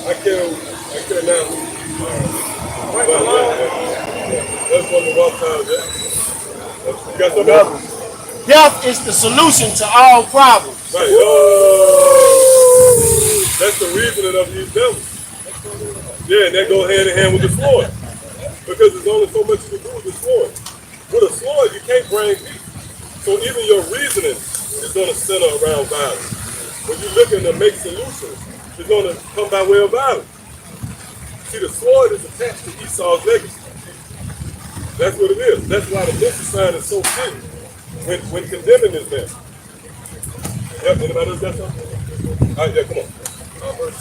I can't now. That's one of the Rawchaa. You got something else? Death is the solution to all problems. Right. That's the reasoning of these devils. Yeah, and that goes hand in hand with the sword. Because there's only so much you can do with the sword. With a sword, you can't bring peace. So even your reasoning is going to center around violence. When you're looking to make solutions, it's going to come by way of violence. See, the sword is attached to Esau's legacy. That's what it is. That's why the mental sign is so big when condemning this man. Yep, anybody else got something? All right, yeah, come on. Number 2,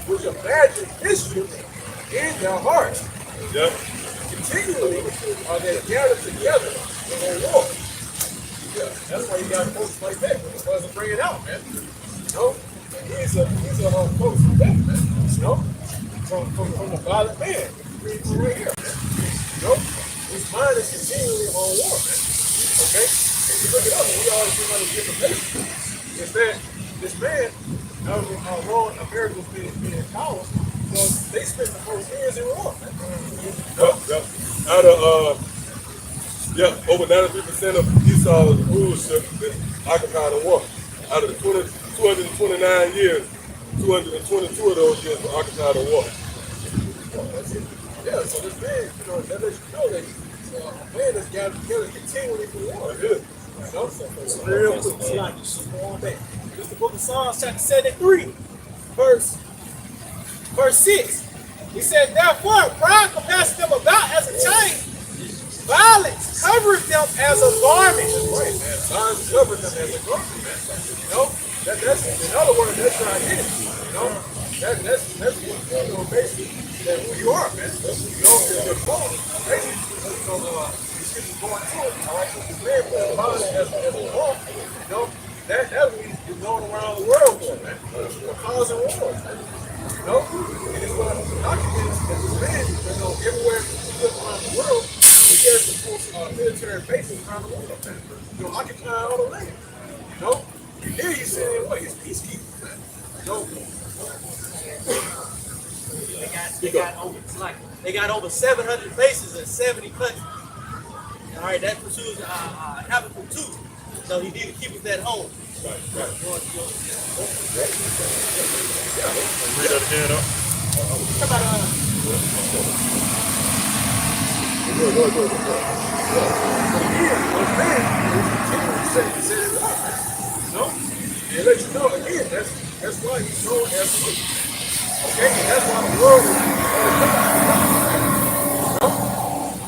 which imagine issue in their hearts. Yeah. Continually are they gathered together in a war. Yeah, that's why you got folks like that. He doesn't bring it out, man. You know, he's a folks like that, man. You know, from a violent man. Read through right here, man. You know, his mind is continually on war, man. Okay? If you look it up, we always see one of the different places. Is that this man, Raw Americans being in power, so they spent the first years in war, man. Out of over 93% of Esau's rulership is occupied in war. Out of the 229 years, 222 of those years were occupied in war. Yeah, so this man, you know, that lets you know that a man that's gathered together continually for war. Yeah. You know, so Real quick, it's like you should go on back. This is the book of Psalms, chapter 73, verse 6. He says, therefore, pride compasses them about as a chain. Violence covers them as a garment. right, man. Violence covers them as a garment, man. You know, that's in other words, that's your identity. You know, that's you know, basically that who you are, man. You know, your phone, basically, you know, this is going through it. All right, this man put violence as a garment. You know, that is going around the world for, man. For causing war, man. You know, and it's what documents that this man, you know, everywhere he goes around the world. There's some military bases around the world, man. You know, occupying all the land. You know, and here he's saying, what, he's peacekeeping, man. You know, They got over 700 bases in 70 countries. All right, that pursues Habakkuk 2. So he need to keep us at home. Right. Read that again, though. How about Go ahead. Again, a man is set it up, man. You know, and let you know again, that's why he's known as the king. Okay, and that's why the world is you know?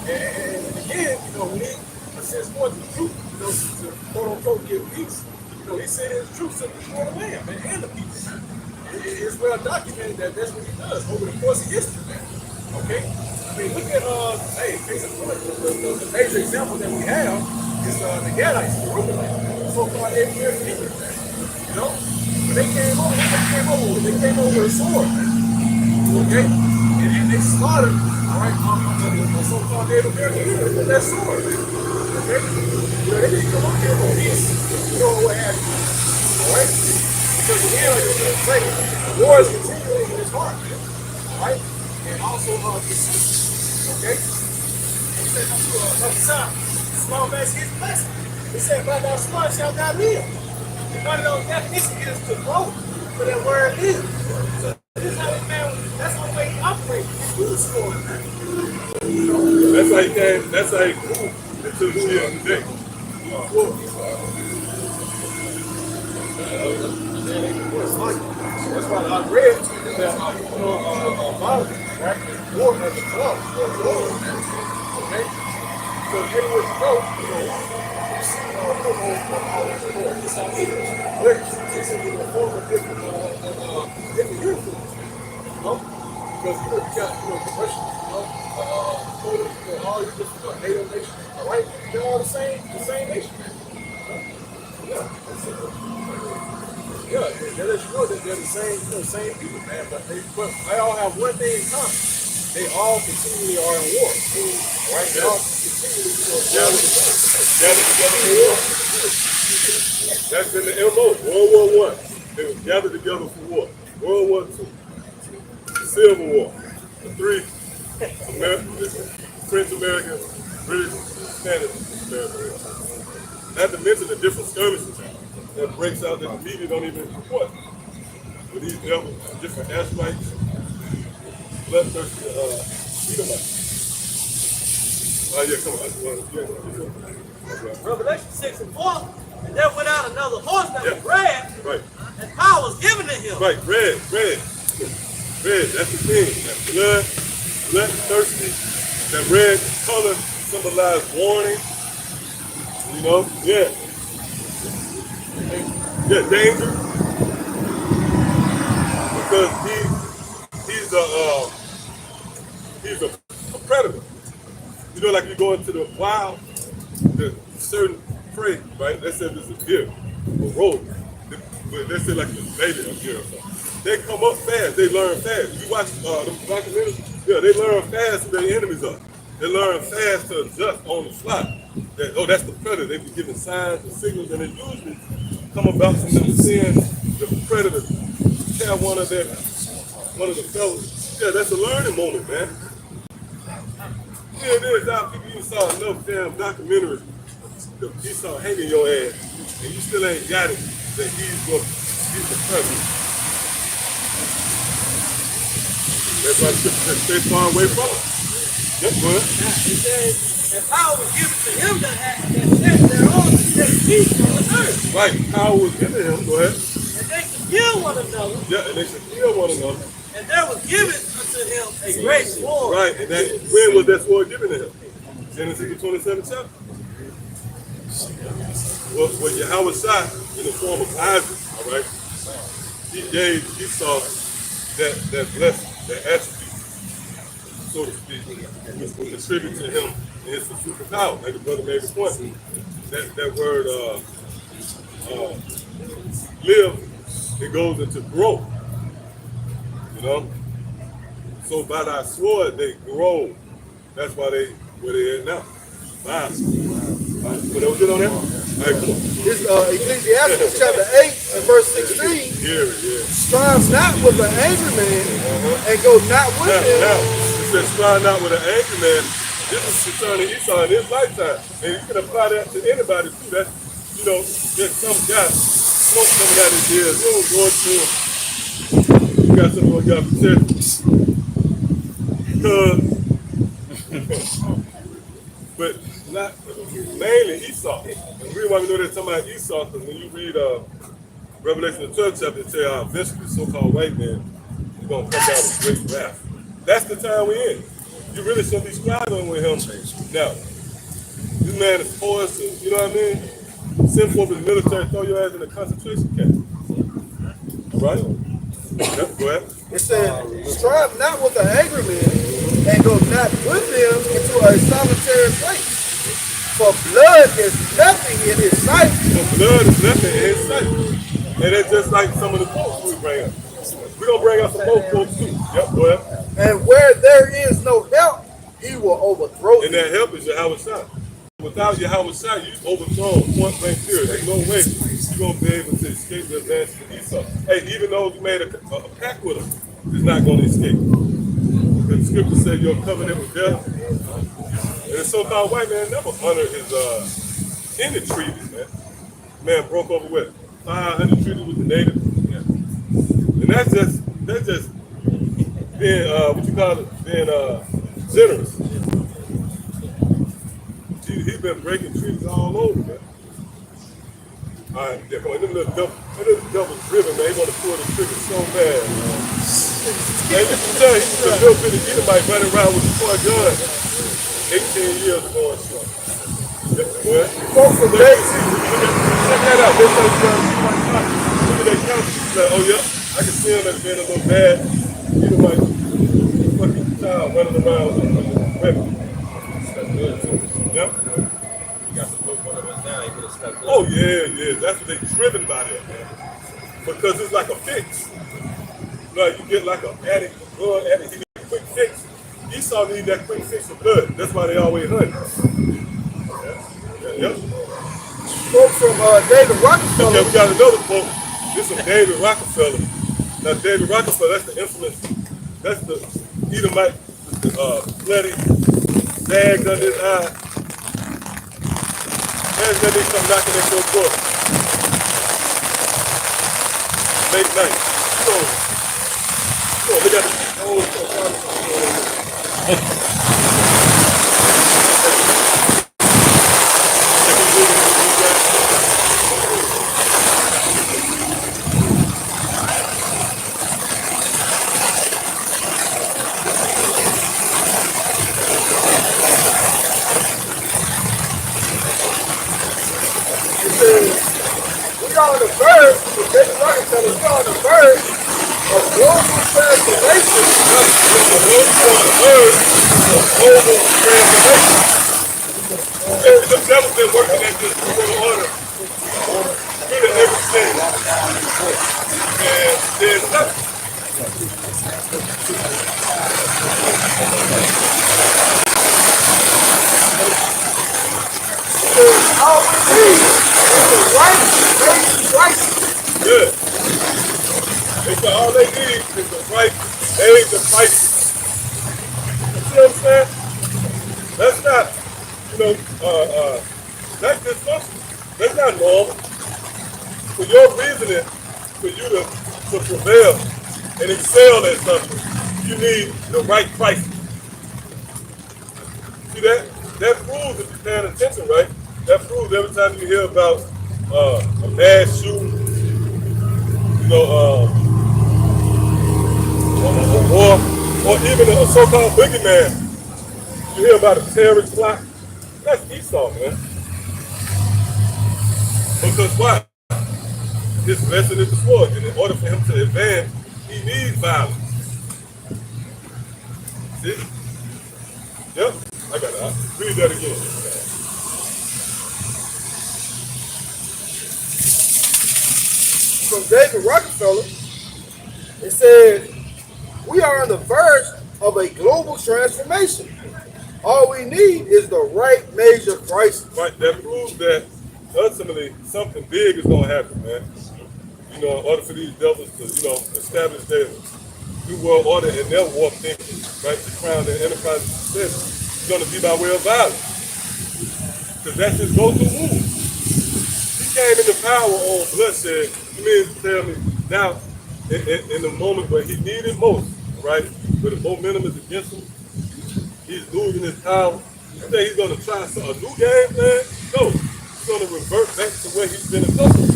And again, you know, when he sends forth the truth, you know, to quote unquote give peace, you know, he sent his truth to the land, man, and the people, man. It's well documented that that's what he does over the course of history, man. Okay? I mean, look at, the major example that we have is the Gadites, the so-called Abrahamic people, man. You know? When they came over with a sword, man. Okay? And they slaughtered, all right, the so-called Native American with that sword, man. Okay? You know, they didn't come up here for peace. You know what happened? All right? Because again, like I was saying, war is continuing in his heart, man. All right? And also okay? He said, son, small man is his blessing. He said, by thy sword shalt thou live. And one of those definitions is to grow for that word live. So this is how this man, that's the way he operates. It's through the sword, man. That's how he grew into the shield today. That's why I read that violence, right? War has a club, okay? So anywhere you go, you know, you see where it's in the form of different uniforms, you know? Because you got, the Russians, all these different NATO nations, all right? They're all the same nation, man. Yeah, yeah, that lets you know that they're the same people, man. But they all have one thing in common. They all continually are in war. Right? They all continually Gathered together for war. That's been the MO. World War I. They were gathered together for war. World War II. Civil War. The three French American, British, Spanish American. Not to mention the different skirmishes that breaks out that the media don't even report. these devils, different aspects, bloodthirsty Edomites. Oh yeah, come on. Revelation 6 and 4. And there went out another horse that was red, Right. and power was given to him. Right, red. That's the thing. That bloodthirsty. That red color symbolized warning. You know, yeah, danger. Because he's a predator. You know, like you go into the wild, the certain prey, right? Let's say this is a deer, a rodent. Let's say like a baby of deer or something. They come up fast. They learn fast. You watch the documentaries? Yeah, they learn fast who their enemies are. They learn fast to adjust on the fly. That's the predator. They be giving signs and signals, and it usually come about from them seeing the predator tell one of the fellas. Yeah, that's a learning moment, man. Yeah, it is. You saw enough damn documentaries. He saw hanging your ass, and you still ain't got it. That he's the predator. That's why the scripture says stay far away from him. Yep, go ahead. It says, and power was given to him that set thereon to set peace on the earth. Right, power was given to him. Go ahead. And they should kill one another. Yeah, and they should kill one another. And there was given unto him a great sword. Right, and when was that sword given to him? Genesis the 27th chapter. Well, Yahawashi, in the form of Isaac, all right, he gave Esau that blessing, that attribute, so to speak, which will contribute to him in his super power. Like the brother made the point. That word live, it goes into growth. You know? So by thy sword they grow. That's why where they at now. But that was it on that? All right, come on. This Ecclesiastes chapter 8 and verse 16. Strive not with an angry man and go not with him. Now, it says strive not with an angry man. This is concerning Esau in his lifetime. And you can apply that to anybody too. That's, you know, there's some guy, smoke coming out his ears. You don't go to him. You got something on your chest. But not mainly Esau. And the reason why we know they're talking about Esau, because when you read Revelation the 12th chapter, it tells how eventually the so-called white man is going to come down with great wrath. That's the time we're in. You really shouldn't be striving with him now. This man is forced to, you know what I mean? Send forth his military, throw your ass in a concentration camp. Right? Yep, go ahead. It says, strive not with an angry man and go not with them into a solitary place. For blood is nothing in his sight. For blood is nothing in his sight. And it's just like some of the quotes we bring up. We're going to bring up some more quotes too. Yep, go ahead. And where there is no help, he will overthrow you. And that help is Yahawashi. Without Yahawashi, you overthrown point blank period. There's no way you're going to be able to escape the advantage of Esau. Hey, even though you made a pact with him, he's not going to escape. Because the scripture said your covenant with death. And the so-called white man never honored his any treaties, man. Man broke over with 500 treaties with the natives. And that's just being what you call it, being generous. He's been breaking treaties all over, man. All right, yeah, come on. Them little double driven, man. He want to pull the trigger so bad, man. And you can tell he's a little bit of Edomite running around with the toy gun. 18 years ago or so. Yeah, Folks from David. check that out. This is look at that couch. Like, oh yeah, I can see him as being a little bad Edomite fucking child running around with a weapon. Yep. Oh yeah. That's what they're driven by that, man. Because it's like a fix. Like you get like an addict, a blood addict, he need a quick fix. Esau need that quick fix of blood. That's why they always hunt. Yep. Folks from David Rockefeller. Okay, we got another quote. This is David Rockefeller. Now David Rockefeller, that's the infamous, that's the Edomite, bloody, bags under his eye. Man's gonna need some knocking at your door. Late night. So they got the whole We are on the verge, the David Rockefeller, we are on the verge of global transformation. The devil's been working at this order really ever since. And there's nothing. All we need is the right crisis. Good. They said all they need is the right age of crisis. You see what I'm saying? That's not, that's dysfunctional. That's not normal. For your reasoning, for you to prevail and excel at something, you need the right crisis. See that? That proves, if you're paying attention, right? That proves every time you hear about a mass shooting, or even a so-called boogeyman, you hear about a terrorist plot. That's Esau, man. Because why? His lesson is the sword, and in order for him to advance, he needs violence. See? Yep, I got it. I'll read that again. From David Rockefeller, it said, we are on the verge of a global transformation. All we need is the right major crisis. Right, that proves that ultimately something big is going to happen, man. In order for these devils to, establish their new world order and their war thinking, right, to crown their enterprise of success, it's going to be by way of violence. Because that's his go-to move. He came into power on bloodshed. You mean to tell me now, in the moment where he needed most, right, where the momentum is against him, he's losing his power. You think he's going to try a new game plan? No. He's going to revert back to where he's been accustomed.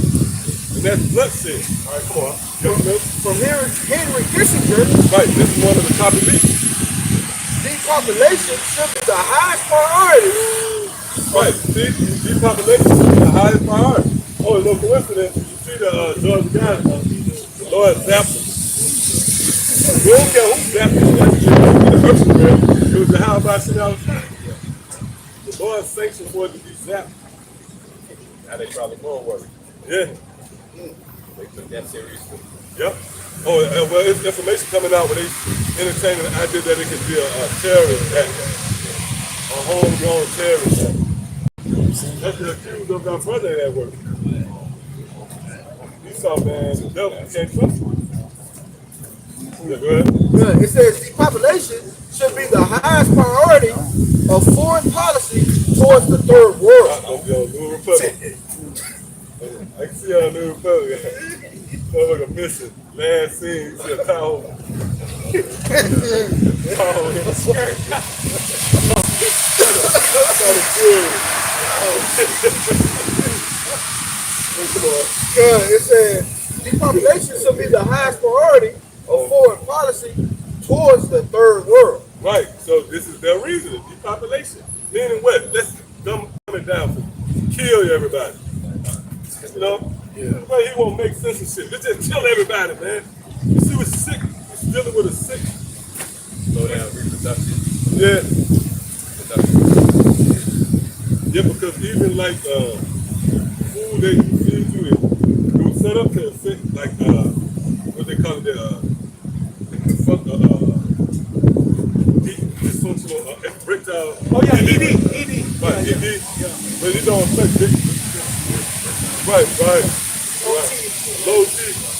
And that's bloodshed. All right, come on. From Henry Kissinger, Right, this is one of the top elites. depopulation should be the highest priority. Right, see, depopulation is the highest priority. Oh, it's no coincidence. You see the George guys, the Lord zapped him. We don't care who zapped him. It was the Yahawashi outside. The Lord sanctioned for it to be zapped. Now they probably more worried. Yeah. They took that seriously. Yep. Oh, well, it's information coming out where they entertaining the idea that it could be a terrorist act, a homegrown terrorist act. That's the accused of our brother at work. Esau, man, the devil, you can't trust him. Yeah, go ahead. Yeah, it says depopulation should be the highest priority of foreign policy towards the third world. New Republic. I can see how New Republic. Sounds like a mission. Last scene, you see a towel. It says depopulation should be the highest priority of foreign policy towards the third world. Right, so this is their reason, depopulation. Meaning what? Let's dumb it down for you. Kill everybody. Yeah. He won't make sense of shit. Let's just kill everybody, man. You see what's sick? He's dealing with a sick. Slow down, reproduction. Yeah. Yeah, because even like food they feed you, it was set up to affect like what they call it, dysfunctional erectile. Oh yeah, ED. Right, ED. Yeah. But it don't affect it. Right. Low T.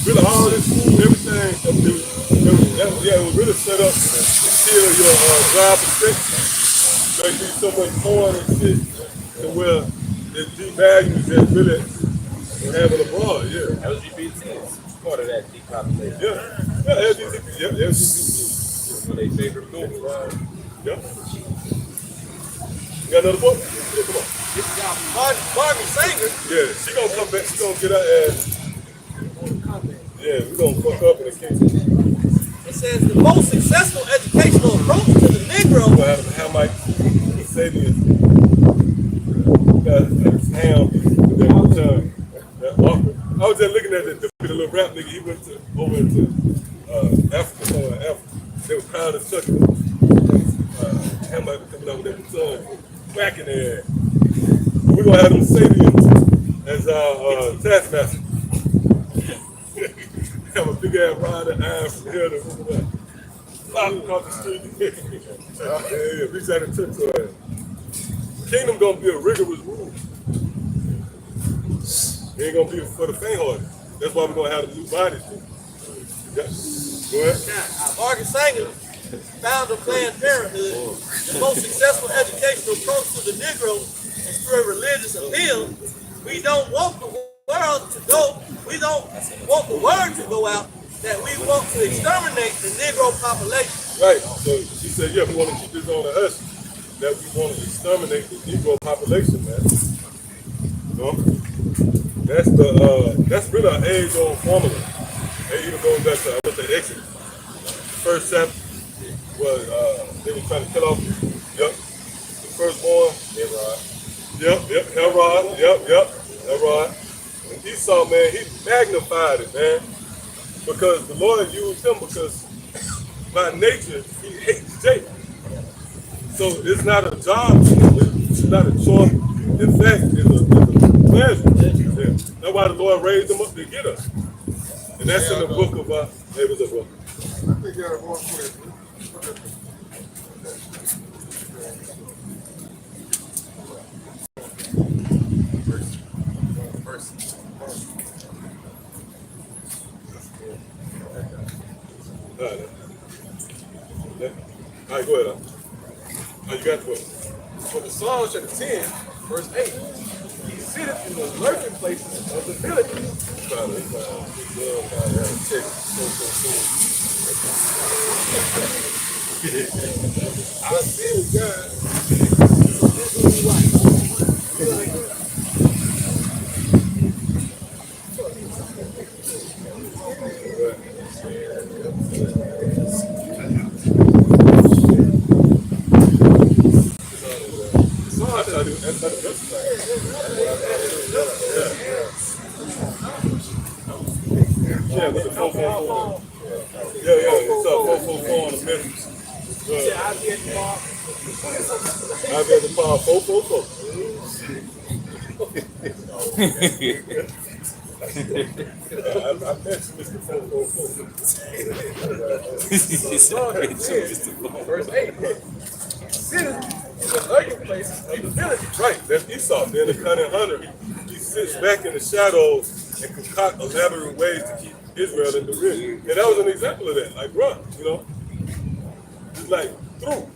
Really all this food, everything, it was really set up to kill your drive for sex. Like you so much corn and shit to where it devalues that really Having abroad, yeah. LGBT is part of that depopulation. Yeah, LGBT, yeah, LGBT. So they favor moving around. Yeah. You got another book? Yeah, come on. Margaret Sanger. Yeah, she gonna come back. She gonna get her ass. Yeah, we gonna fuck up in the kitchen. It says the most successful educational approach to the Negro. We'll have Hamite, Sabian, Ham, that return. I was just looking at the little rap nigga. He went over into Africa, somewhere in Africa. They were proud of Chuck. Hamite coming out with that return, whacking their ass. We're gonna have them Sabians as our taskmaster. Have a big ass rod of iron from here to there. Pop across the street. Yeah, reach out and touch to her. Kingdom gonna be a rigorous rule. It ain't gonna be for the faint-hearted. That's why we're gonna have the new bodies too. Yeah. Go ahead. Margaret Sanger, founder of Planned Parenthood, the most successful educational approach to the Negro is through a religious appeal. We don't want the world to go. We don't want the word to go out that we want to exterminate the Negro population. Right. So she said, yeah, we want to keep this on the hush. That we want to exterminate the Negro population, man. You know? That's really an age-old formula. They even going back to the Exodus. First chapter was they were trying to kill off the firstborn. Herod. And Esau, man, he magnified it, man. Because the Lord used him because by nature he hates Jacob. So it's not a job to him, it's not a chore. In fact, it's a pleasure. Yeah. That's why the Lord raised them up to get us. And that's in the book of it was a book. I think you got a more quick. All right, go ahead. You got the book. For the Psalm chapter 10, verse 8, he sitteth in the lurking places of the villages. I feel God. Yeah, with the 444. Yeah, it's up 444 on the message. I'll be at the bar 444. I mentioned Mr. 444. Verse 8. Sitteth in the lurking places of the villages. Right, that's Esau. Then the cunning hunter, he sits back in the shadows and concoct elaborate ways to keep Israel in the rear. And that was an example of that. Like, run, you know. It's like, through.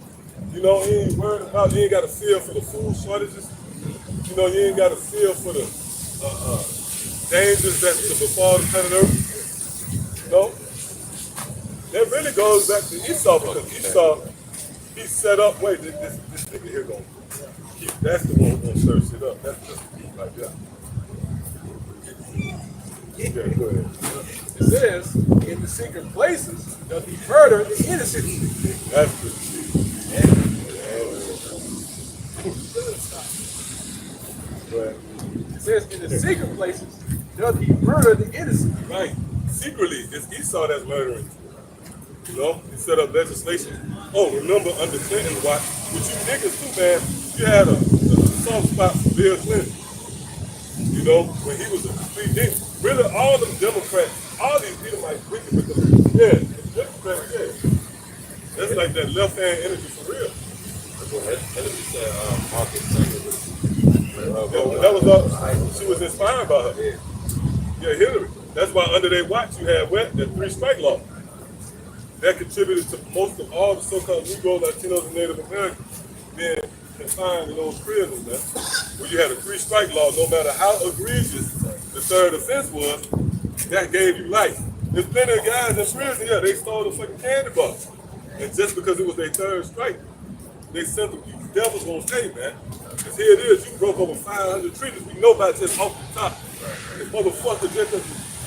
You know, you ain't worried about, you ain't got a feel for the food shortages. You know, you ain't got a feel for the dangers that to befall the planet Earth. You know? That really goes back to Esau because Esau, he set up, wait, this nigga here gonna keep, that's the one who's gonna stir shit up. That's just like that. Yeah, go ahead. It says, in the secret places doth he murder the innocent. That's good. It says, in the secret places doth he murder the innocent. Right. Secretly, it's Esau that's murdering. You know, he set up legislation. Oh, remember under Clinton's watch, with you niggas too, man, you had a soft spot for Bill Clinton. You know, when he was a complete dick. Really, all them Democrats, all these people might wicked because, yeah, Democrats, yeah. That's like that left-hand energy for real. That was she was inspired by her. Yeah, Hillary. That's why under their watch you had what? That 3-strike law. That contributed to most of all the so-called Negro, Latinos, and Native Americans being confined in those prisons, man. Where you had a 3-strike law, no matter how egregious the third offense was, that gave you life. There's plenty of guys in prison, yeah, they stole the fucking candy bar. And just because it was their third strike, they sent them, these devils gonna stay, man. Because here it is, you broke over 500 treaties. We know about this off the top. This motherfucker just,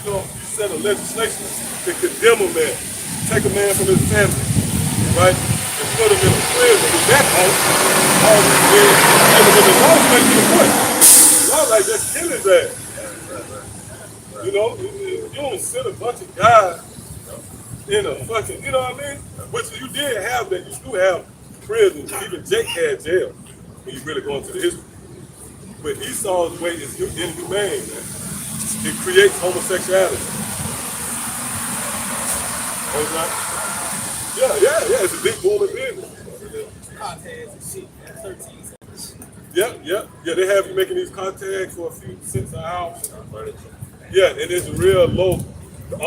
you know, you set a legislation to condemn a man, take a man from his family, right? And put him in a prison with that house, all these years, and when the law makes you the point, y'all like just kill his ass. You know, you don't send a bunch of guys in a fucking, you know what I mean? Which you did have that, you do have prison. Even Jake had jail when you really go into the history. But Esau's way is inhumane, man. It creates homosexuality. Yeah, it's a big booming business. Yeah, they have you making these contacts for a few cents an hour. Yeah, and it's real low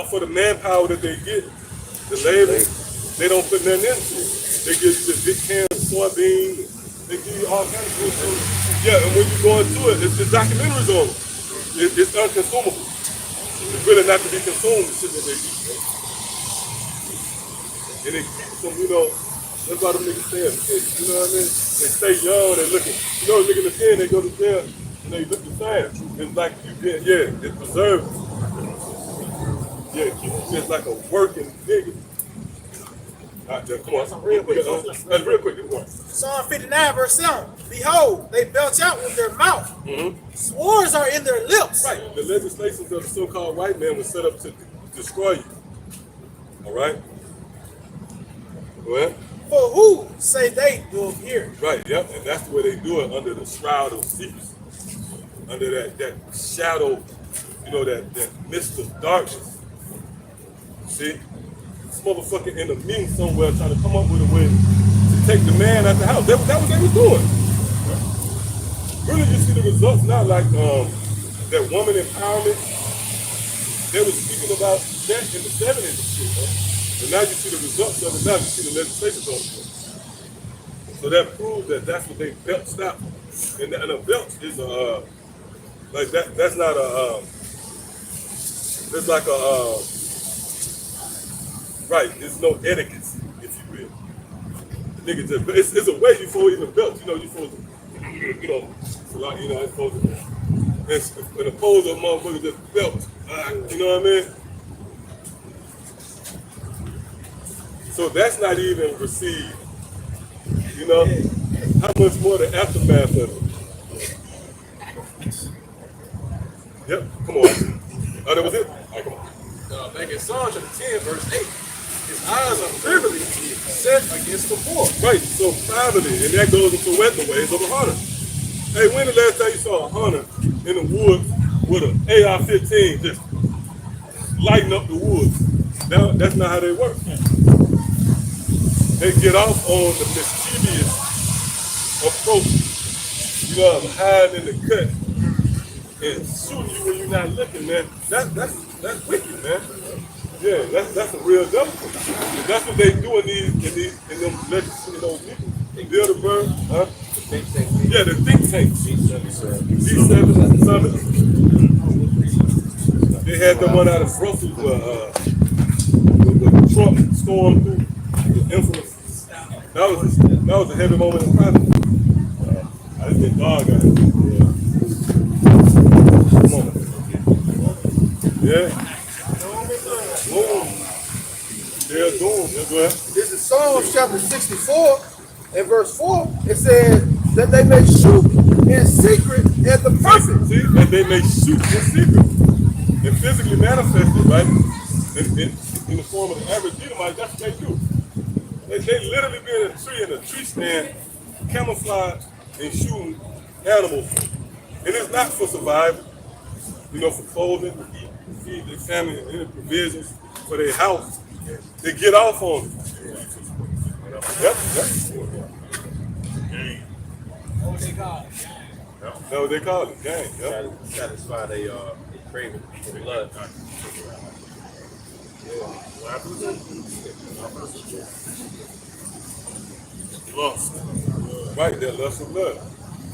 for the manpower that they get. The labor, they don't put nothing into it. They give you this big can of soybeans. They give you all kinds of good food. Yeah, and when you go into it, it's documentaries on it. It's unconsumable. It's really not to be consumed, the shit that they eat. And it keeps them, you know, that's why them niggas stay in the pit, you know what I mean? They stay young, they looking, you know, look in the pen, they go to jail, and they look the same. It's like you get, yeah, it preserves. Yeah, keep you just like a working nigga. All right, come on. Real quick. That's real quick. Psalm 59, verse 7. Behold, they belch out with their mouth. Swords are in their lips. Right. The legislations of the so-called white man was set up to destroy you. All right? Well? For who say they will hear? Right, yep. And that's the way they do it, under the shroud of secrecy. Under that shadow, you know, that mist of darkness. See? This motherfucker in a meeting somewhere trying to come up with a way to take the man out the house. That was what they was doing. Really, you see the results now, like that woman empowerment. They were speaking about that in the 70s and shit, huh? And now you see the results of it. Now you see the legislation on it. So that proves that that's what they belched out. And a belch is like that. That's not a. It's like a. Right, there's no etiquette, if you will. Nigga just, it's a way before even belch. You know, you're supposed to, you know, it's a lot, you know, it's supposed to, it's an opposed motherfucker just belch. You know what I mean? So that's not even received. You know? How much more the aftermath of it? Yep, come on. Oh, that was it? All right, come on. Back in Psalm chapter 10, verse 8. His eyes are privily set against the poor. Right, so privately, and that goes into the ways of a hunter. Hey, when the last time you saw a hunter in the woods with an AR-15 just lighting up the woods? Now, that's not how they work. They get off on the mischievous approach. You know, hiding in the cut and shooting you when you're not looking, man. That's wicked, man. Yeah, that's a real devil. That's what they do in them legislative those people. They build a bird, huh? Yeah, the think tank. G7 Summit. They had the one out of Brussels where the Trump stormed through the infamous. That was a heavy moment in private. I just get dog out. Come on. Yeah. They're doomed. Go ahead. This is Psalms chapter 64 and verse 4. It says that they may shoot in secret at the prophet. See, that they may shoot in secret and physically manifest it, right? In the form of the average Edomite, that's what they do. They literally be in a tree stand, camouflage and shooting animals. And it's not for survival, you know, for clothing, to feed their family, and any provisions for their house. They get off on it. Yep. What they call it? That's what they call it, gang. Yep. Satisfy their craving for blood. Lust. Right, that lust of blood.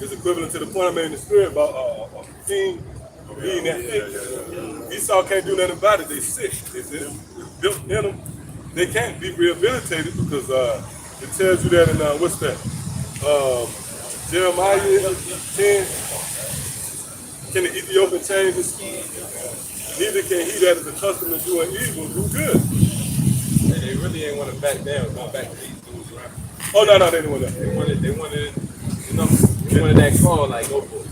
It's equivalent to the point I made in the spirit about a king eating that fish. Esau can't do nothing about it. They sick. It's built in them. They can't be rehabilitated because it tells you that in what's that? Jeremiah 10. Can the Ethiopian change his skin? Neither can he that is accustomed to doing evil do good. And they really ain't want to back down, not back to these dudes, right? Oh no, they didn't want that. They wanted, you know, they wanted that call, like, go for it.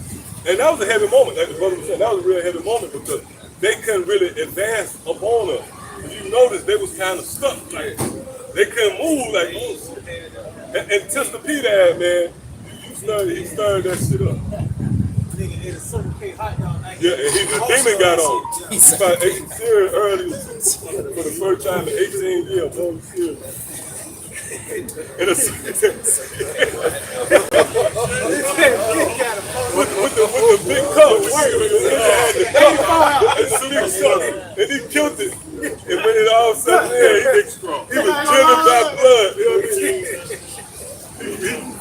And that was a heavy moment, like the brother was saying. That was a real heavy moment because they couldn't really advance upon us. If you notice, they was kind of stuck. Like they couldn't move. Like and Tester Peter, man, he stirred that shit up. Yeah, the demon got on. He started eating cereal early for the first time in 18 years. Boy, cereal. With the big cup, and he killed it. And when it all set there, he was driven by blood. You know what I mean?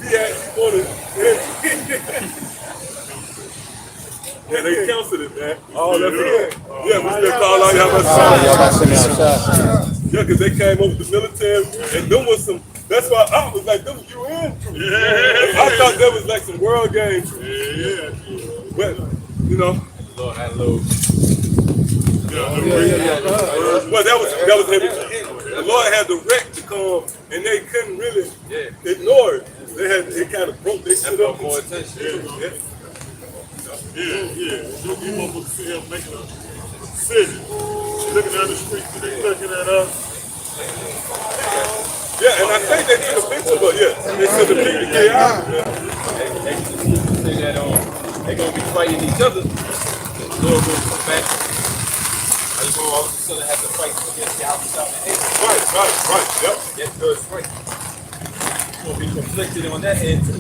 He actually wanted. Yeah, they counseled it, man. Oh, that's good. Yeah, we still call out Yahawashi. Yeah, because they came over the military, and them was some. That's why I was like, them was UN troops. Yeah. I thought that was like some world game troops. Yeah. But, you know. Lord had low. Well, that was heavy. The Lord had the wreck to come, and they couldn't really ignore it. They kind of broke their shit up. More attention. Yeah. You want to see him making a decision. Looking down the street, they looking at us. Yeah, and I think they took a picture, but they took the picture to get out. They say that they're going to be fighting each other. The Lord will come back. I just want all of a sudden have to fight against Yahawashi. Right. Yep. That's good fight. It's going to be conflicted on that end too.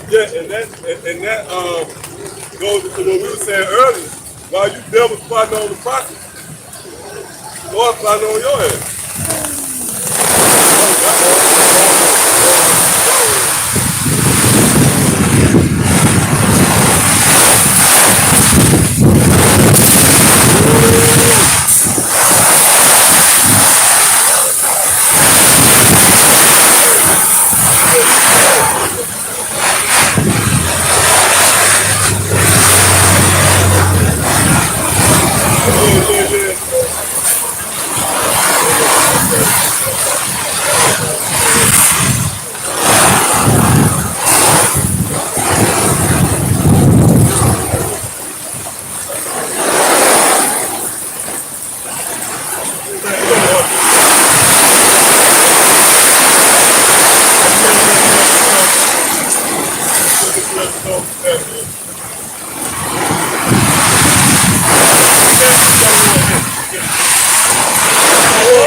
Yeah, and that goes to what we were saying earlier. While you devils fighting on the prophets, the Lord fighting on your head.